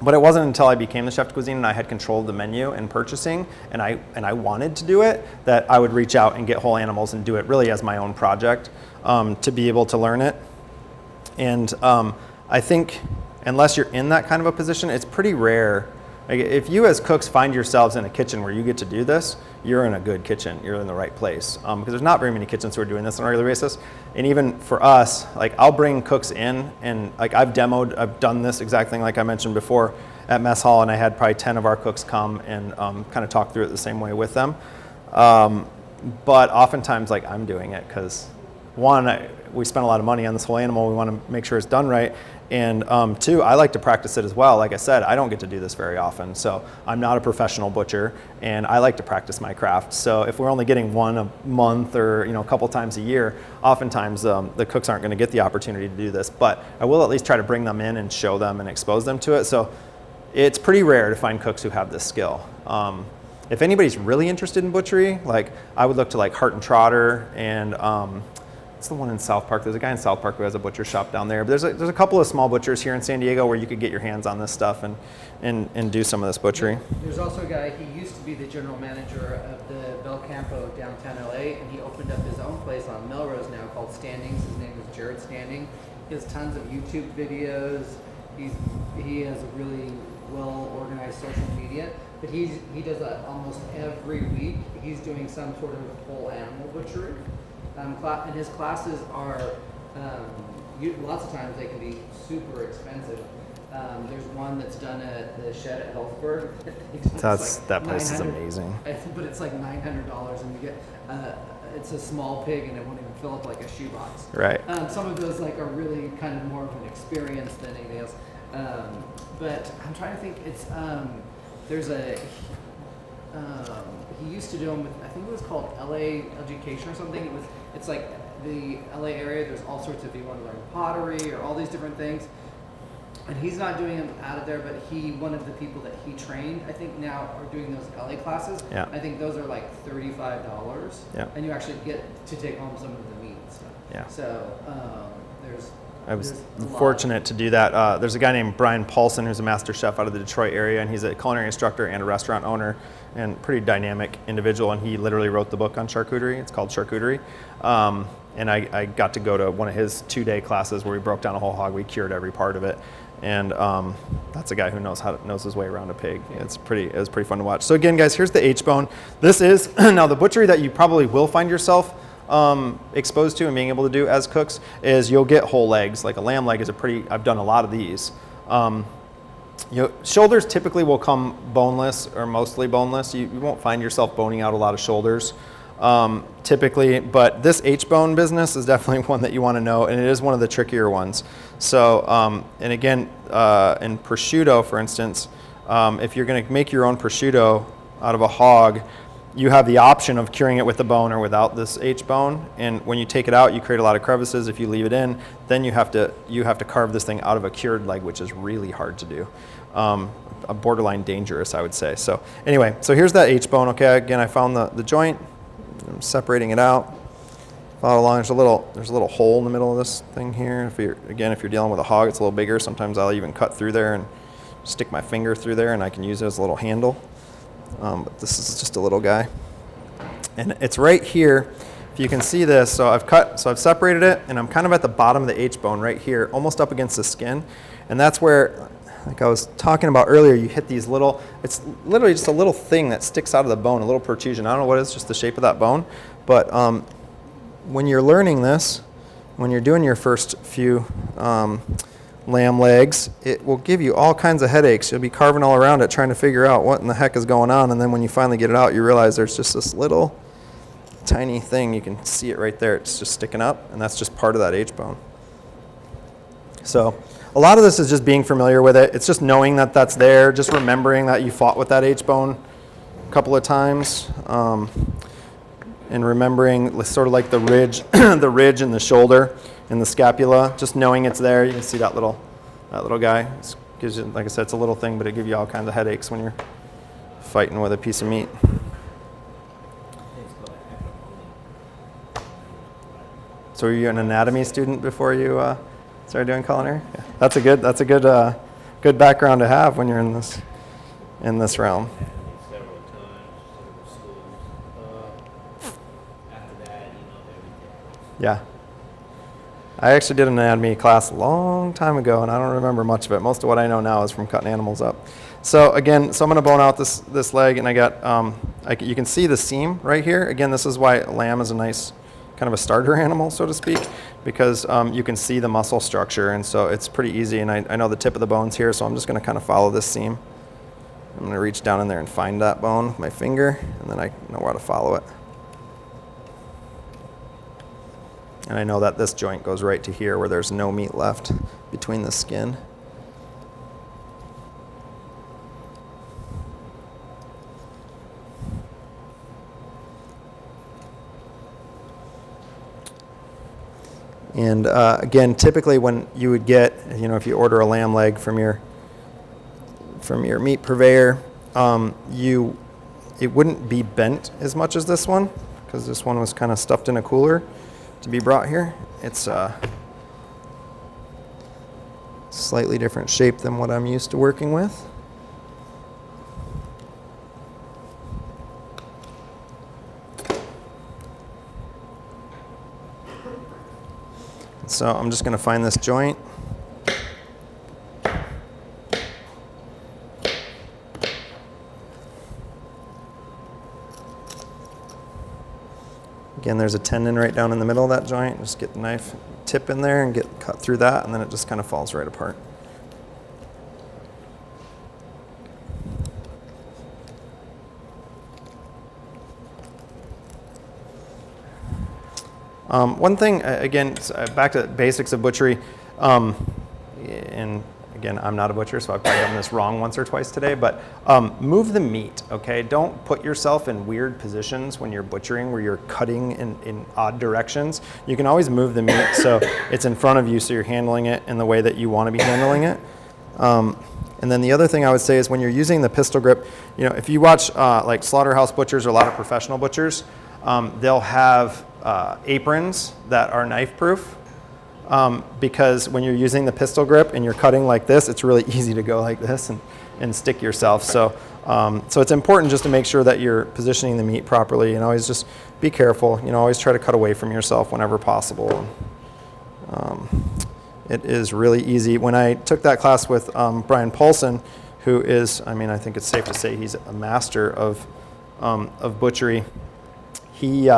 But it wasn't until I became the chef de cuisine and I had control of the menu and purchasing, and I wanted to do it, that I would reach out and get whole animals and do it really as my own project, to be able to learn it. And I think unless you're in that kind of a position, it's pretty rare. Like if you as cooks find yourselves in a kitchen where you get to do this, you're in a good kitchen. You're in the right place. Because there's not very many kitchens who are doing this on a regular basis. And even for us, like I'll bring cooks in, and like I've done this exact thing like I mentioned before at mess hall, and I had probably 10 of our cooks come and kind of talk through it the same way with them. But oftentimes, like I'm doing it because one, we spent a lot of money on this whole animal. We want to make sure it's done right. And two, I like to practice it as well. Like I said, I don't get to do this very often. So I'm not a professional butcher, and I like to practice my craft. So if we're only getting one a month or a couple times a year, oftentimes the cooks aren't going to get the opportunity to do this. But I will at least try to bring them in and show them and expose them to it. So it's pretty rare to find cooks who have this skill. If anybody's really interested in butchery, like I would look to like Hart and Trotter and it's the one in South Park. There's a guy in South Park who has a butcher shop down there. But there's a couple of small butchers here in San Diego where you could get your hands on this stuff and do some of this butchery. There's also a guy, he used to be the general manager of the Bel Campo downtown LA, and he opened up his own place on Melrose now called Standings. His name is Jared Standing. He has tons of YouTube videos. He has a really well organized social media, but he does that almost every week. He's doing some sort of whole animal butchery. And his classes are, lots of times they can be super expensive. There's one that's done at the shed at Healthburg. That place is amazing. But it's like $900, and you get, it's a small pig, and it won't even fill up like a shoebox. Right. Some of those like are really kind of more of an experience than anything else. But I'm trying to think. It's there's a. He used to do them with, I think it was called LA Education or something. It's like the LA area. There's all sorts of, you want to learn pottery or all these different things. And he's not doing them out of there, but one of the people that he trained, I think now are doing those LA classes. Yeah. I think those are like $35. Yeah. And you actually get to take home some of the meat and stuff. Yeah. So I was fortunate to do that. There's a guy named Brian Paulson who's a master chef out of the Detroit area, and he's a culinary instructor and a restaurant owner and pretty dynamic individual, and he literally wrote the book on charcuterie. It's called Charcuterie. And I got to go to one of his 2-day classes where we broke down a whole hog. We cured every part of it. And that's a guy who knows his way around a pig. It was pretty fun to watch. So again, guys, here's the H-bone. This is, now the butchery that you probably will find yourself exposed to and being able to do as cooks is you'll get whole legs. Like a lamb leg is I've done a lot of these. Shoulders typically will come boneless or mostly boneless. You won't find yourself boning out a lot of shoulders typically, but this H-bone business is definitely one that you want to know, and it is one of the trickier ones. So, and again, in prosciutto, for instance, if you're going to make your own prosciutto out of a hog, you have the option of curing it with the bone or without this H-bone. And when you take it out, you create a lot of crevices. If you leave it in, then you have to carve this thing out of a cured leg, which is really hard to do. A borderline dangerous, I would say. So anyway, so here's that H-bone. Okay, again, I found the joint. I'm separating it out. Follow along. There's a little hole in the middle of this thing here. If you're dealing with a hog, it's a little bigger. Sometimes I'll even cut through there and stick my finger through there, and I can use it as a little handle. But this is just a little guy, and it's right here. If you can see this, so I've separated it, and I'm kind of at the bottom of the H-bone right here, almost up against the skin, and that's where, like I was talking about earlier, you hit these it's literally just a little thing that sticks out of the bone, a little protrusion. I don't know what it is, just the shape of that bone, but when you're learning this, when you're doing your first few lamb legs, it will give you all kinds of headaches. You'll be carving all around it trying to figure out what in the heck is going on, and then when you finally get it out, you realize there's just this little tiny thing. You can see it right there. It's just sticking up, and that's just part of that H-bone. So a lot of this is just being familiar with it. It's just knowing that that's there, just remembering that you fought with that H-bone a couple of times, and remembering sort of like the ridge in the shoulder and the scapula, just knowing it's there. You can see that little guy. It's Gives you, like I said, it's a little thing, but it gives you all kinds of headaches when you're fighting with a piece of meat. So were you an anatomy student before you started doing culinary? Yeah. That's a good background to have when you're in this realm. Several times, several schools. After that, everything. Yeah. I actually did an anatomy class a long time ago, and I don't remember much of it. Most of what I know now is from cutting animals up. So again, so I'm going to bone out this leg, and I got, you can see the seam right here. Again, this is why lamb is a nice kind of a starter animal, so to speak, because you can see the muscle structure, and so it's pretty easy. And I know the tip of the bone's here, so I'm just going to kind of follow this seam. I'm going to reach down in there and find that bone with my finger, and then I know where to follow it. And I know that this joint goes right to here where there's no meat left between the skin. And again, typically when you would get, if you order a lamb leg from your meat purveyor, it wouldn't be bent as much as this one, because this one was kind of stuffed in a cooler to be brought here. It's a slightly different shape than what I'm used to working with. So I'm just going to find this joint. Again, there's a tendon right down in the middle of that joint. Just get the knife tip in there and get cut through that, and then it just kind of falls right apart. One thing, again, back to basics of butchery, and again, I'm not a butcher, so I've probably done this wrong once or twice today, but move the meat, okay? Don't put yourself in weird positions when you're butchering where you're cutting in odd directions. You can always move the meat so it's in front of you, so you're handling it in the way that you want to be handling it. And then the other thing I would say is when you're using the pistol grip, if you watch like slaughterhouse butchers or a lot of professional butchers, they'll have aprons that are knife proof. Because when you're using the pistol grip and you're cutting like this, it's really easy to go like this and stick yourself. So it's important just to make sure that you're positioning the meat properly, and always just be careful. Always try to cut away from yourself whenever possible. It is really easy. When I took that class with Brian Paulson, who is, I think it's safe to say he's a master of butchery, he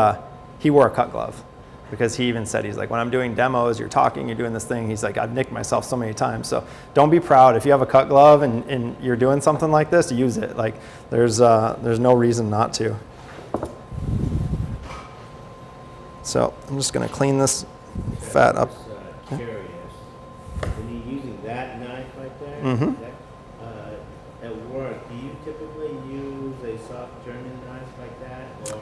wore a cut glove. Because he even said, he's like, when I'm doing demos, you're talking, you're doing this thing. He's like, I've nicked myself so many times. So don't be proud. If you have a cut glove and you're doing something like this, use it. Like there's no reason not to. So I'm just going to clean this fat up. I'm curious. When you're using that knife right there, Mm-hmm. at work, do you typically use a soft German knife like that, or?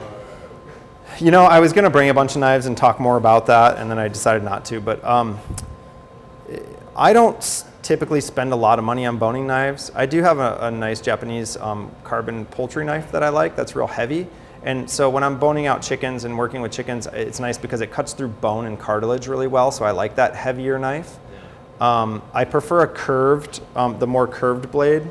I was going to bring a bunch of knives and talk more about that, and then I decided not to. But I don't typically spend a lot of money on boning knives. I do have a nice Japanese carbon poultry knife that I like that's real heavy. And so when I'm boning out chickens and working with chickens, it's nice because it cuts through bone and cartilage really well, so I like that heavier knife. I prefer a curved, the more curved blade.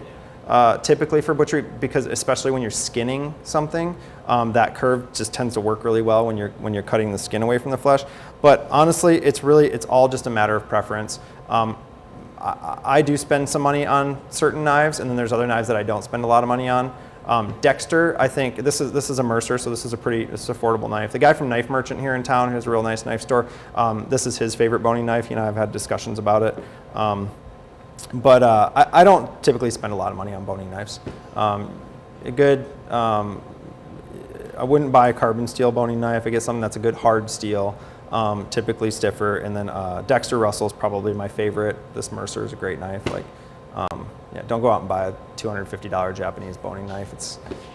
Typically for butchery, because especially when you're skinning something, that curve just tends to work really well when you're cutting the skin away from the flesh. But honestly, it's all just a matter of preference. I do spend some money on certain knives, and then there's other knives that I don't spend a lot of money on. Dexter, I think this is a Mercer, so this is this is affordable knife. The guy from Knife Merchant here in town, who has a real nice knife store, this is his favorite boning knife. I've had discussions about it. But I don't typically spend a lot of money on boning knives. I wouldn't buy a carbon steel boning knife. I get something that's a good hard steel, typically stiffer. And then Dexter Russell is probably my favorite. This Mercer is a great knife. Don't go out and buy a $250 Japanese boning knife.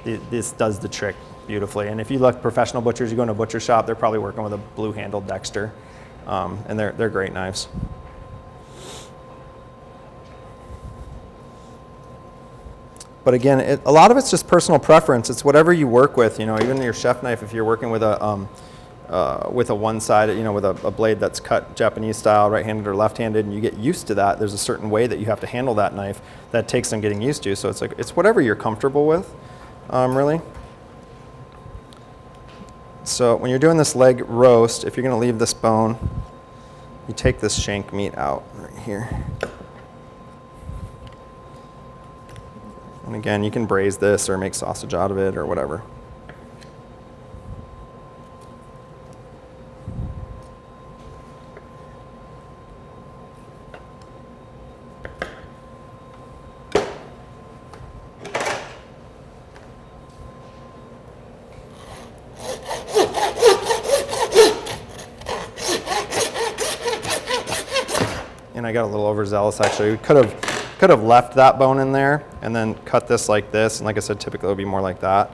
This does the trick beautifully. And if you look professional butchers, you go into a butcher shop, they're probably working with a blue-handled Dexter, and they're great knives. But again, a lot of it's just personal preference. It's whatever you work with. You know, even your chef knife, if you're working with a one side, you know, with a blade that's cut Japanese style, right-handed or left-handed, and you get used to that, there's a certain way that you have to handle that knife that takes some getting used to. So it's like, it's whatever you're comfortable with, really. So when you're doing this leg roast, if you're going to leave this bone, you take this shank meat out right here. And again, you can braise this or make sausage out of it or whatever. And I got a little overzealous actually. We could have left that bone in there and then cut this like this. And like I said, typically it would be more like that.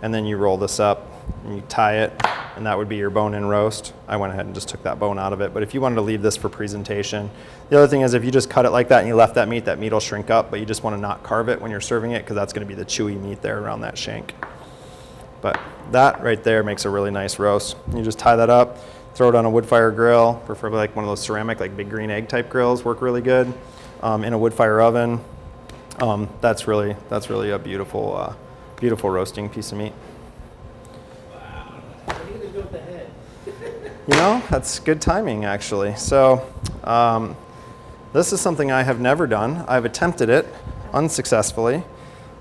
And then you roll this up and you tie it, and that would be your bone-in roast. I went ahead and just took that bone out of it. But if you wanted to leave this for presentation, the other thing is if you just cut it like that and you left that meat will shrink up, but you just want to not carve it when you're serving it because that's going to be the chewy meat there around that shank. But that right there makes a really nice roast. You just tie that up, throw it on a wood fire grill, preferably like one of those ceramic, like big green egg type grills work really good. In a wood fire oven, that's really a beautiful, beautiful roasting piece of meat. Wow. What are you gonna do with the head? You know, that's good timing actually. So this is something I have never done. I've attempted it unsuccessfully,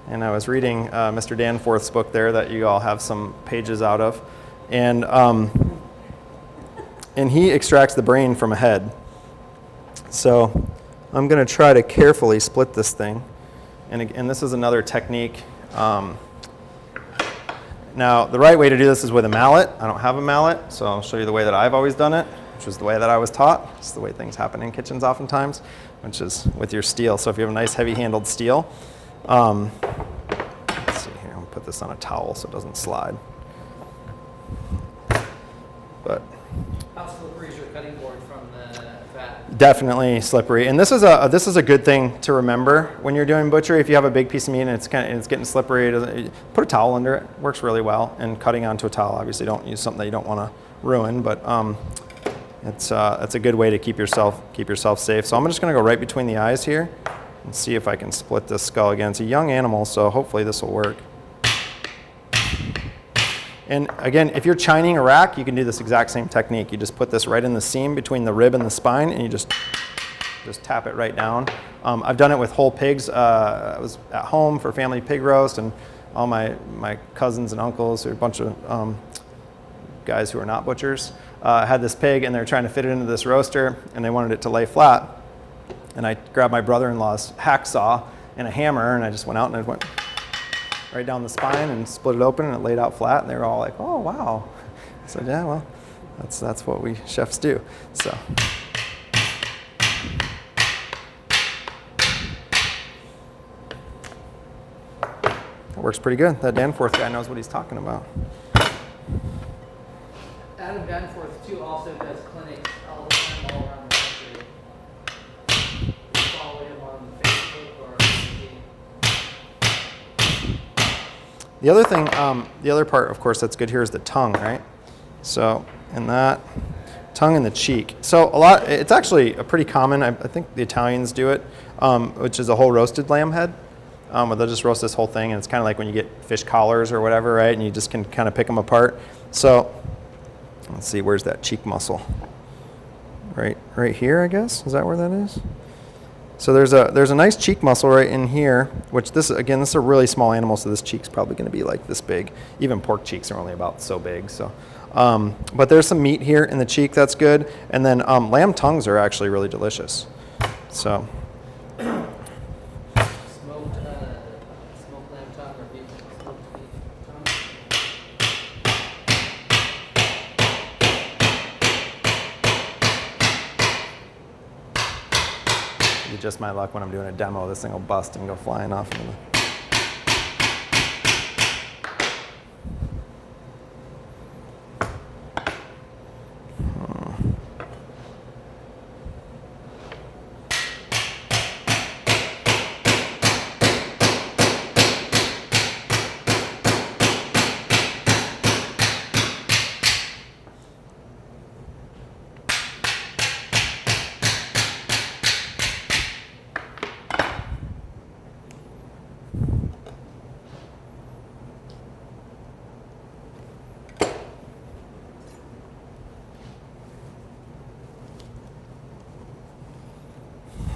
and I was reading Mr. Danforth's book there that you all have some pages out of, and he extracts the brain from a head. So I'm going to try to carefully split this thing. And this is another technique. Now, the right way to do this is with a mallet. I don't have a mallet, so I'll show you the way that I've always done it, which is the way that I was taught. It's the way things happen in kitchens oftentimes, which is with your steel. So if you have a nice heavy-handled steel, let's see here. I'll put this on a towel so it doesn't slide. But How slippery is your cutting board from the fat? definitely slippery, and this is a good thing to remember when you're doing butchery. If you have a big piece of meat and it's getting slippery, put a towel under it. Works really well. And cutting onto a towel, obviously, don't use something that you don't want to ruin, but it's a good way to keep yourself safe. So I'm just going to go right between the eyes here and see if I can split this skull. Again, it's a young animal, so hopefully this will work. And again, if you're chining a rack, you can do this exact same technique. You just put this right in the seam between the rib and the spine, and you just tap it right down. I've done it with whole pigs. I was at home for family pig roast, and all my cousins and uncles, or a bunch of guys who are not butchers, had this pig, and they were trying to fit it into this roaster, and they wanted it to lay flat. And I grabbed my brother-in-law's hacksaw and a hammer, and I just went out and I went right down the spine and split it open, and it laid out flat, and they were all like, "Oh, wow." I said, "Yeah, well, that's what we chefs do." So that works pretty good. That Danforth guy knows what he's talking about. Adam Danforth too also does clinics all the time all around the country. You follow him on Facebook or IG. The other thing, the other part, of course, that's good here is the tongue, right? So, and that tongue and the cheek. So it's actually a pretty common, I think the Italians do it, which is a whole roasted lamb head, where they'll just roast this whole thing, and it's kind of like when you get fish collars or whatever, right? And you just can kind of pick them apart. So, let's see, where's that cheek muscle? Right here, I guess? Is that where that is? So there's a nice cheek muscle right in here, which this is a really small animal, so this cheek's probably going to be like this big. Even pork cheeks are only about so big. So, but there's some meat here in the cheek, that's good. And then lamb tongues are actually really delicious. So Smoked lamb tongue or beef, smoked beef tongue. it's just my luck when I'm doing a demo, this thing will bust and go flying off into the...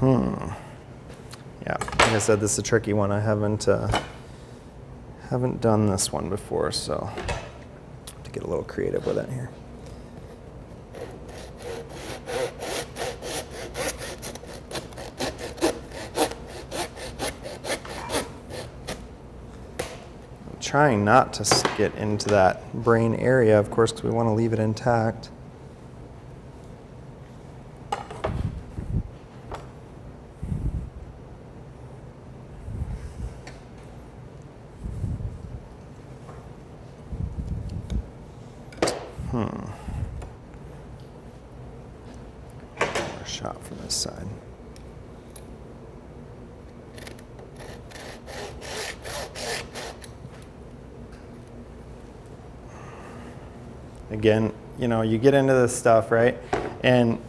Yeah, like I said, this is a tricky one. I haven't done this one before, so I have to get a little creative with it here. I'm trying not to get into that brain area, of course, because we want to leave it intact. More shot from this side. Again, you know, you get into this stuff, right? And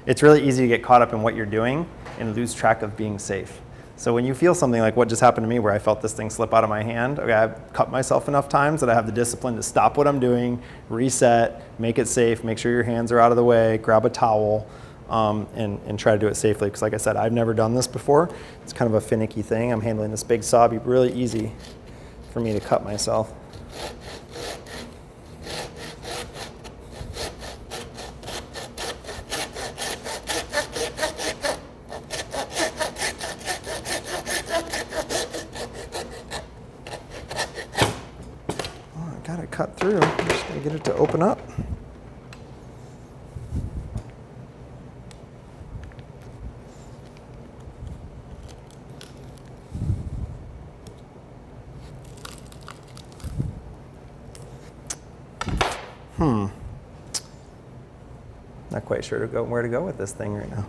it's really easy to get caught up in what you're doing and lose track of being safe. So when you feel something like what just happened to me where I felt this thing slip out of my hand, okay, I've cut myself enough times that I have the discipline to stop what I'm doing, reset, make it safe, make sure your hands are out of the way, grab a towel, and try to do it safely. Because like I said, I've never done this before. It's kind of a finicky thing. I'm handling this big saw. It'd be really easy for me to cut myself. Cut through. I'm just going to get it to open up. Not quite sure where to go with this thing right now.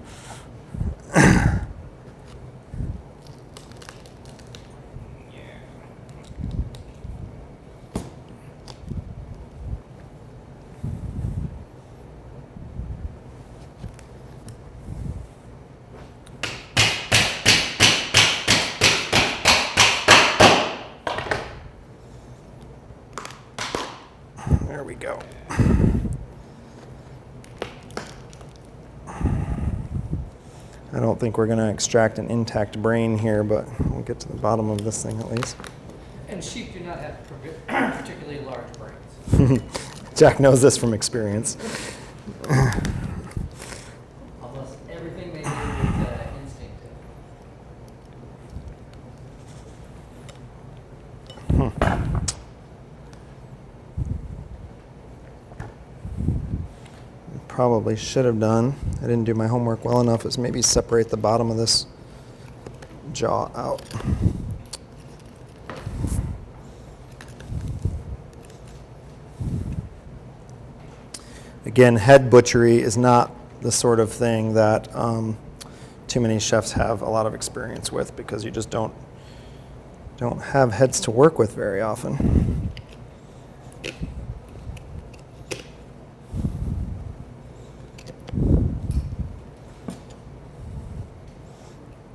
There we go. I don't think we're going to extract an intact brain here, but we'll get to the bottom of this thing at least. And sheep do not have particularly large brains. Jack knows this from experience. Almost everything they do is instinctive. Probably should have done, I didn't do my homework well enough, is maybe separate the bottom of this jaw out. Again, head butchery is not the sort of thing that too many chefs have a lot of experience with, because you just don't have heads to work with very often.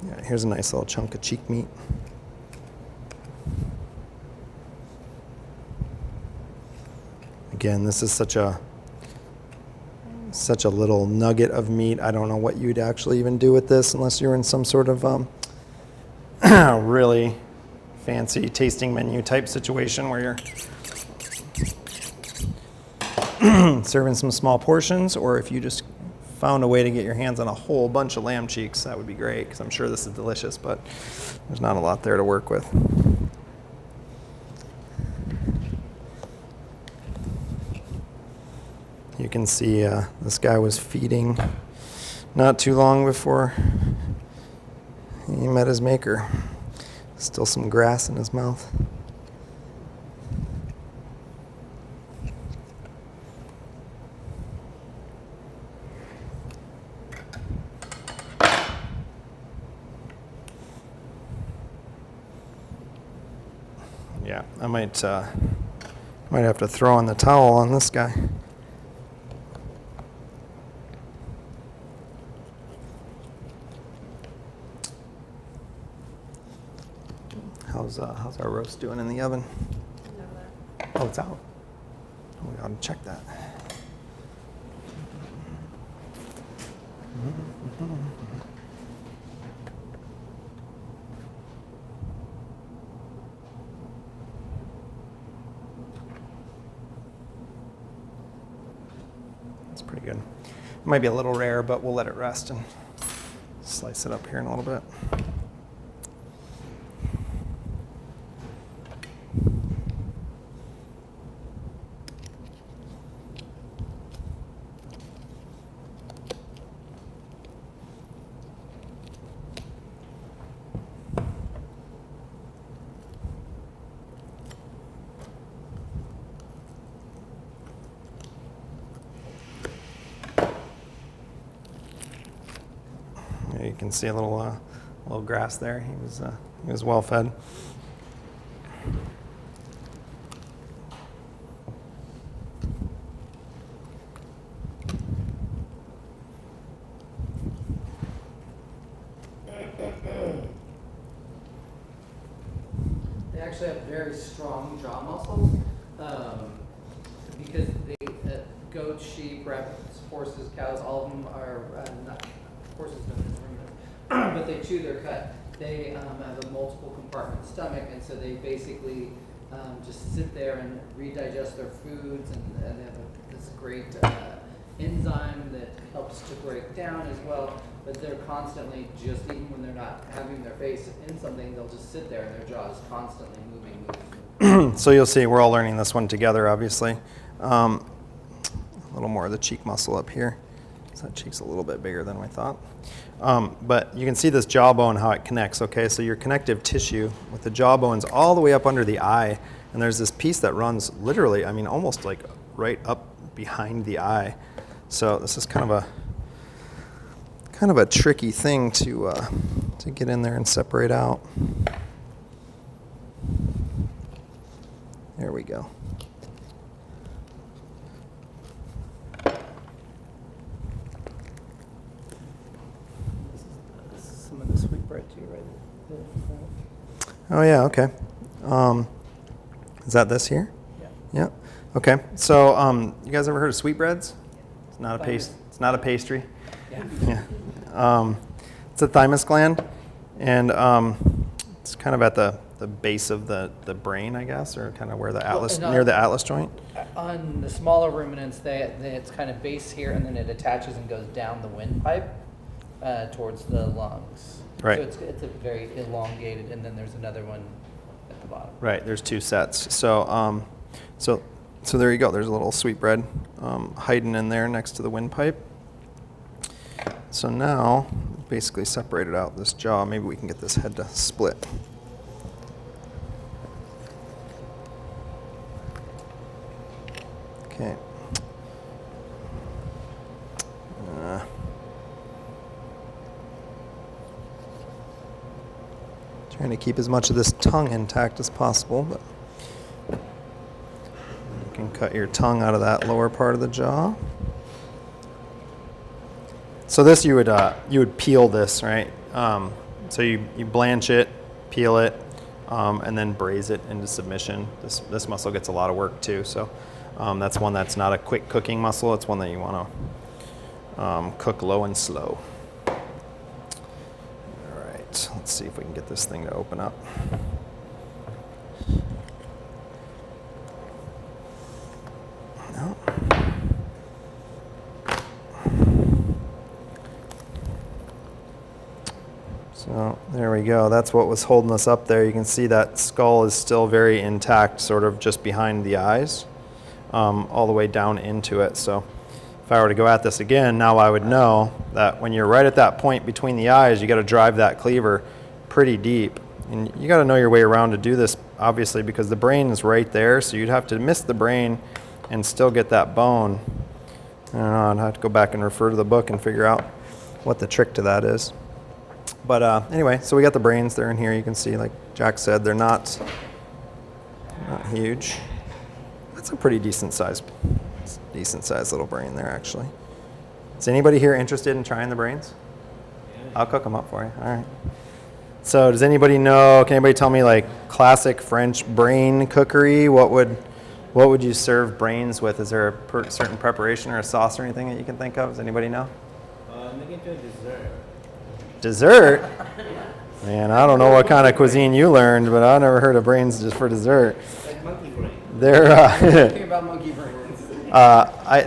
Yeah, here's a nice little chunk of cheek meat. Again, this is such a little nugget of meat. I don't know what you'd actually even do with this unless you're in some sort of really fancy tasting menu type situation where you're serving some small portions, or if you just found a way to get your hands on a whole bunch of lamb cheeks, that would be great, because I'm sure this is delicious, but there's not a lot there to work with. You can see this guy was feeding not too long before he met his maker. Still some grass in his mouth. Yeah, I might have to throw in the towel on this guy. How's our roast doing in the oven? Oh, it's out. Oh, we ought to check that. That's pretty good. It might be a little rare, but we'll let it rest and slice it up here in a little bit. Yeah, you can see a little grass there. He was well fed. They actually have very strong jaw muscles because they goat, sheep, rabbits, horses, cows, all of them are not horses don't, but they chew their cud. They have a multiple compartment stomach, and so they basically just sit there and redigest their foods, and they have this great enzyme that helps to break down as well. But they're constantly, just even when they're not having their face in something, they'll just sit there and their jaw is constantly moving. So you'll see we're all learning this one together, obviously. A little more of the cheek muscle up here. So that cheek's a little bit bigger than we thought. But you can see this jawbone, how it connects, okay? So your connective tissue with the jawbone's all the way up under the eye, and there's this piece that runs literally, I mean, almost like right up behind the eye. So this is kind of a tricky thing to get in there and separate out. There we go. Some of the sweetbread too, right? Oh yeah, okay. Is that this here? Yeah. Yeah. Okay. So you guys ever heard of sweetbreads? It's not a paste. It's not a pastry. Yeah. Yeah. It's a thymus gland, and it's kind of at the base of the brain, I guess, or kind of where the atlas, near the atlas joint. On the smaller ruminants, it's kind of base here, and then it attaches and goes down the windpipe towards the lungs. Right. So it's a very elongated, and then there's another one at the bottom. Right. There's two sets. So so there you go. There's a little sweetbread hiding in there next to the windpipe. So now, basically separated out this jaw. Maybe we can get this head to split. Okay. Trying to keep as much of this tongue intact as possible, but you can cut your tongue out of that lower part of the jaw. So this you would peel this, right? So you blanch it, peel it, and then braise it into submission. This muscle gets a lot of work too. So that's one that's not a quick cooking muscle. It's one that you want to cook low and slow. All right, let's see if we can get this thing to open up. No. So there we go. That's what was holding us up there. You can see that skull is still very intact, sort of just behind the eyes, all the way down into it. So if I were to go at this again, now I would know that when you're right at that point between the eyes, you got to drive that cleaver pretty deep. And you got to know your way around to do this, obviously, because the brain is right there. So you'd have to miss the brain and still get that bone. I don't know. I'd have to go back and refer to the book and figure out what the trick to that is. But anyway, so we got the brains. They're in here. You can see, like Jack said, they're not huge. That's a pretty decent sized little brain there, actually. Is anybody here interested in trying the brains? Yeah. I'll cook them up for you. All right. So does anybody know? Can anybody tell me, like, classic French brain cookery? What would you serve brains with? Is there a certain preparation or a sauce or anything that you can think of? Does anybody know? I'm making to a dessert. Dessert? Man, I don't know what kind of cuisine you learned, but I never heard of brains just for dessert. Like monkey brain. Think about monkey brains.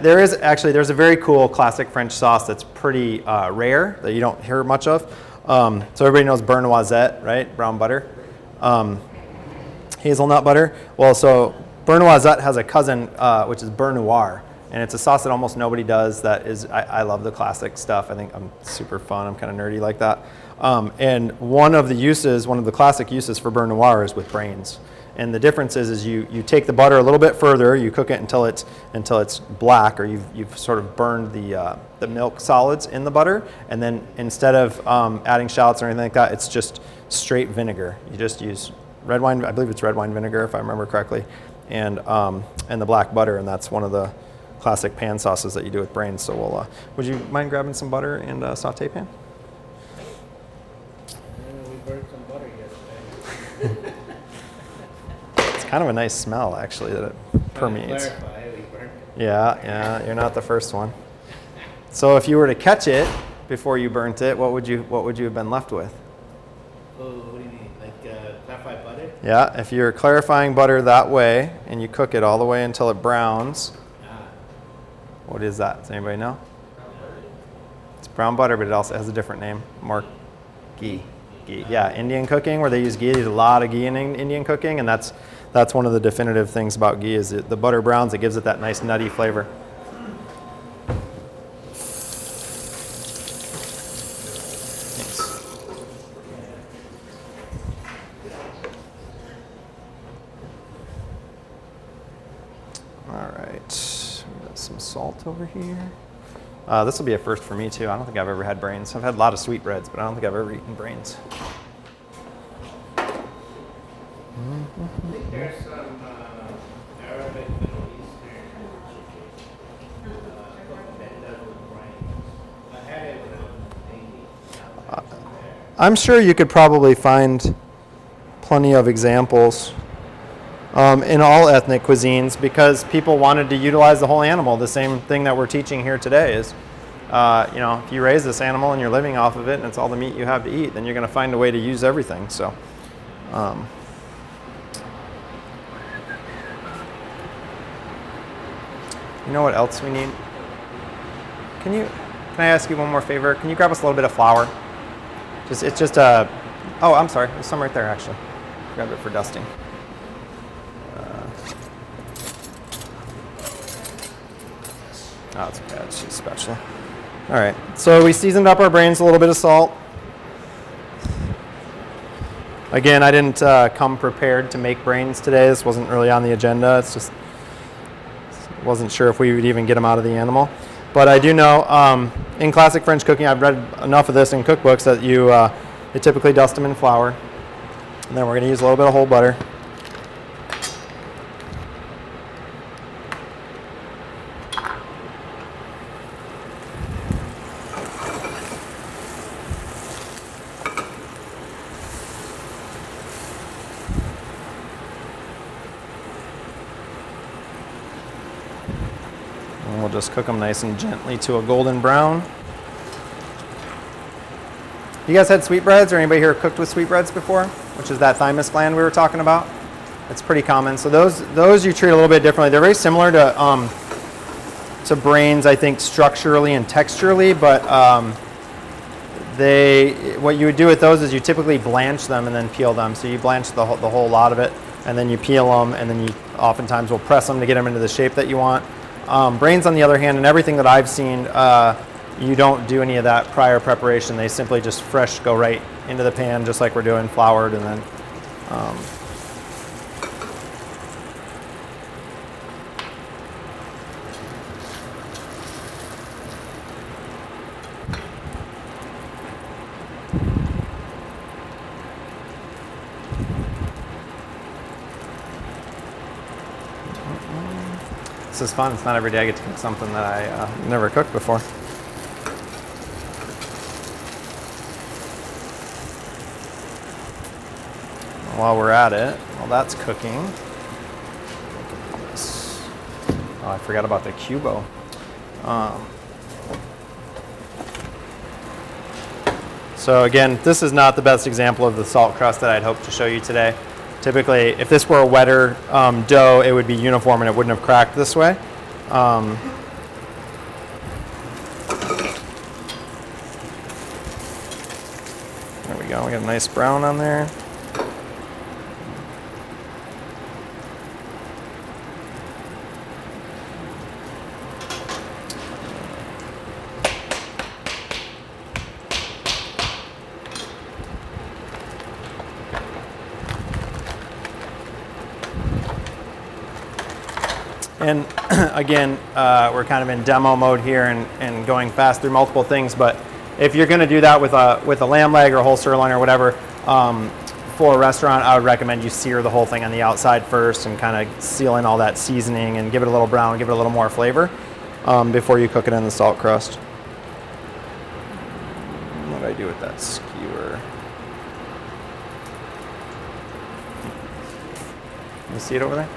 There's a very cool classic French sauce that's pretty rare that you don't hear much of. So everybody knows beurre noisette, right? Brown butter. Hazelnut butter. Well, so beurre noisette has a cousin, which is beurre noir. And it's a sauce that almost nobody does. I love the classic stuff. I think I'm super fun. I'm kind of nerdy like that. And one of the classic uses for beurre noir is with brains. And the difference is you take the butter a little bit further, you cook it until it's black, or you've sort of burned the milk solids in the butter, and then instead of adding shallots or anything like that, it's just straight vinegar. You just use red wine, I believe it's red wine vinegar if I remember correctly, and the black butter, and that's one of the classic pan sauces that you do with brains. So would you mind grabbing some butter and a saute pan? We burned some butter yesterday. It's kind of a nice smell, actually, that it permeates. Clarify, we burnt it. Yeah, you're not the first one. So if you were to catch it before you burnt it, what would you have been left with? Oh, what do you mean? Like clarified butter? Yeah, if you're clarifying butter that way and you cook it all the way until it browns, what is that? Does anybody know? It's brown butter, but it also has a different name. More ghee. Ghee. Yeah, Indian cooking, where they use ghee. There's a lot of ghee in Indian cooking, and that's one of the definitive things about ghee is the butter browns. It gives it that nice nutty flavor. Thanks. All right, we got some salt over here. This will be a first for me too. I don't think I've ever had brains. I've had a lot of sweetbreads, but I don't think I've ever eaten brains. I think there's some Arabic Middle Eastern cooking that does with brains. I had it when I was in the Navy. I'm sure you could probably find plenty of examples in all ethnic cuisines because people wanted to utilize the whole animal. The same thing that we're teaching here today is, if you raise this animal and you're living off of it and it's all the meat you have to eat, then you're going to find a way to use everything. So, you know what else we need? Can I ask you one more favor? Can you grab us a little bit of flour? I'm sorry, there's some right there actually. Grab it for dusting. Oh, it's okay, it's just spatula. All right, so we seasoned up our brains, a little bit of salt. Again, I didn't come prepared to make brains today. This wasn't really on the agenda. It's just, wasn't sure if we would even get them out of the animal. But I do know in classic French cooking, I've read enough of this in cookbooks that you typically dust them in flour. And then we're gonna use a little bit of whole butter. And we'll just cook them nice and gently to a golden brown. You guys had sweetbreads, or anybody here cooked with sweetbreads before? Which is that thymus gland we were talking about. It's pretty common. So those you treat a little bit differently. They're very similar to brains, I think, structurally and texturally, but what you would do with those is you typically blanch them and then peel them. So you blanch the whole lot of it, and then you peel them, and then you oftentimes will press them to get them into the shape that you want. Brains, on the other hand, and everything that I've seen, you don't do any of that prior preparation. They simply just fresh go right into the pan, just like we're doing floured, and then this is fun. It's not every day I get to cook something that I never cooked before. While we're at it, while that's cooking, I forgot about the cubo. So again, this is not the best example of the salt crust that I'd hoped to show you today. Typically, if this were a wetter dough, it would be uniform and it wouldn't have cracked this way. There we go, we got a nice brown on there. And again, we're kind of in demo mode here and going fast through multiple things, but if you're gonna do that with a lamb leg or a whole sirloin or whatever, for a restaurant, I would recommend you sear the whole thing on the outside first and kind of seal in all that seasoning and give it a little brown, give it a little more flavor before you cook it in the salt crust. What do I do with that skewer? You see it over there?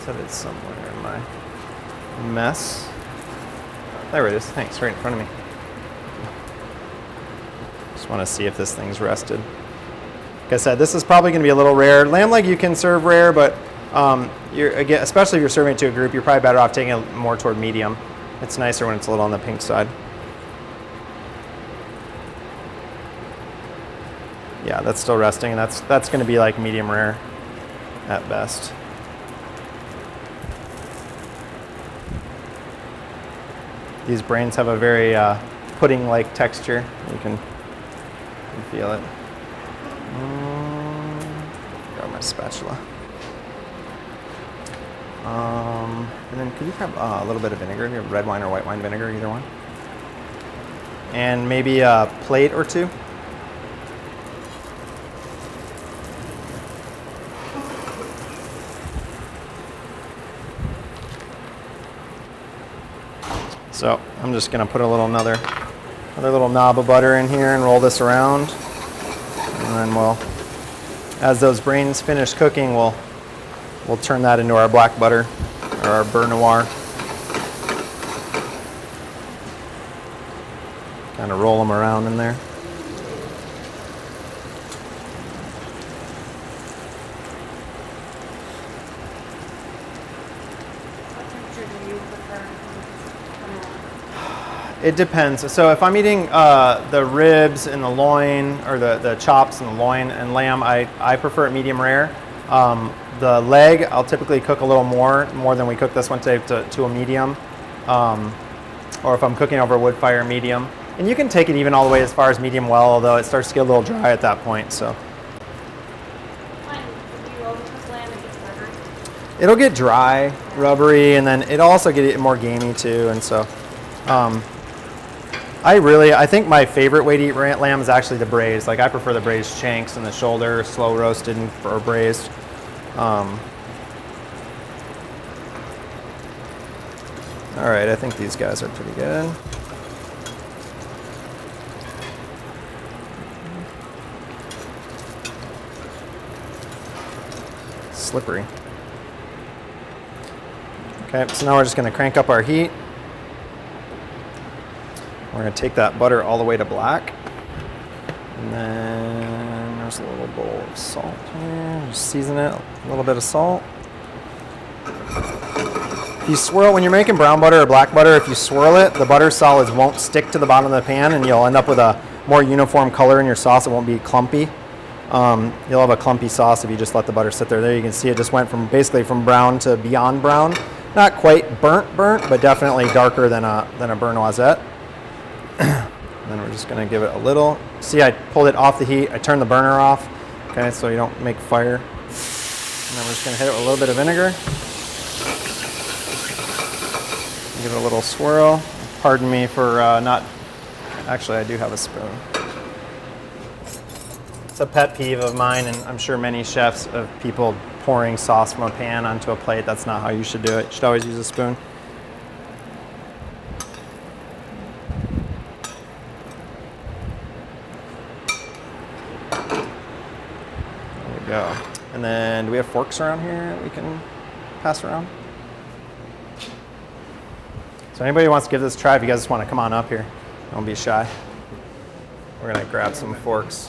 Said it's somewhere in my mess. There it is. Thanks. Right in front of me. Just want to see if this thing's rested. Like I said, this is probably going to be a little rare. Lamb leg you can serve rare, but again, especially if you're serving it to a group, you're probably better off taking it more toward medium. It's nicer when it's a little on the pink side. Yeah, that's still resting, and that's going to be like medium rare at best. These brains have a very pudding-like texture. You can feel it. Grab my spatula. And then could you grab a little bit of vinegar? You have red wine or white wine vinegar, either one. And maybe a plate or two. So I'm just gonna put another little knob of butter in here and roll this around. And then as those brains finish cooking, we'll turn that into our black butter or our beurre noir. Kind of roll them around in there. It depends. So if I'm eating the ribs and the loin, or the chops and the loin and lamb, I prefer it medium rare. The leg, I'll typically cook a little more than we cooked this one today, to a medium. Or if I'm cooking over a wood fire, medium. And you can take it even all the way as far as medium well, although it starts to get a little dry at that point. So it'll get dry, rubbery, and then it'll also get more gamey too. And so I think my favorite way to eat lamb is actually the braised. Like, I prefer the braised shanks and the shoulder, slow roasted or braised. All right, I think these guys are pretty good. Slippery. Okay, so now we're just going to crank up our heat. We're going to take that butter all the way to black. And then there's a little bowl of salt here. Just season it, a little bit of salt. If you swirl, when you're making brown butter or black butter, if you swirl it, the butter solids won't stick to the bottom of the pan, and you'll end up with a more uniform color in your sauce. It won't be clumpy. You'll have a clumpy sauce if you just let the butter sit there. There you can see it just went from basically from brown to beyond brown. Not quite burnt, but definitely darker than a beurre noisette. And then we're just going to give it a little. See, I pulled it off the heat. I turned the burner off, okay, so you don't make fire. And then we're just going to hit it with a little bit of vinegar. Give it a little swirl. Pardon me for not. Actually, I do have a spoon. It's a pet peeve of mine, and I'm sure many chefs, of people pouring sauce from a pan onto a plate. That's not how you should do it. You should always use a spoon. There we go. And then, do we have forks around here that we can pass around? So anybody who wants to give this a try, if you guys just want to come on up here, don't be shy. We're gonna grab some forks.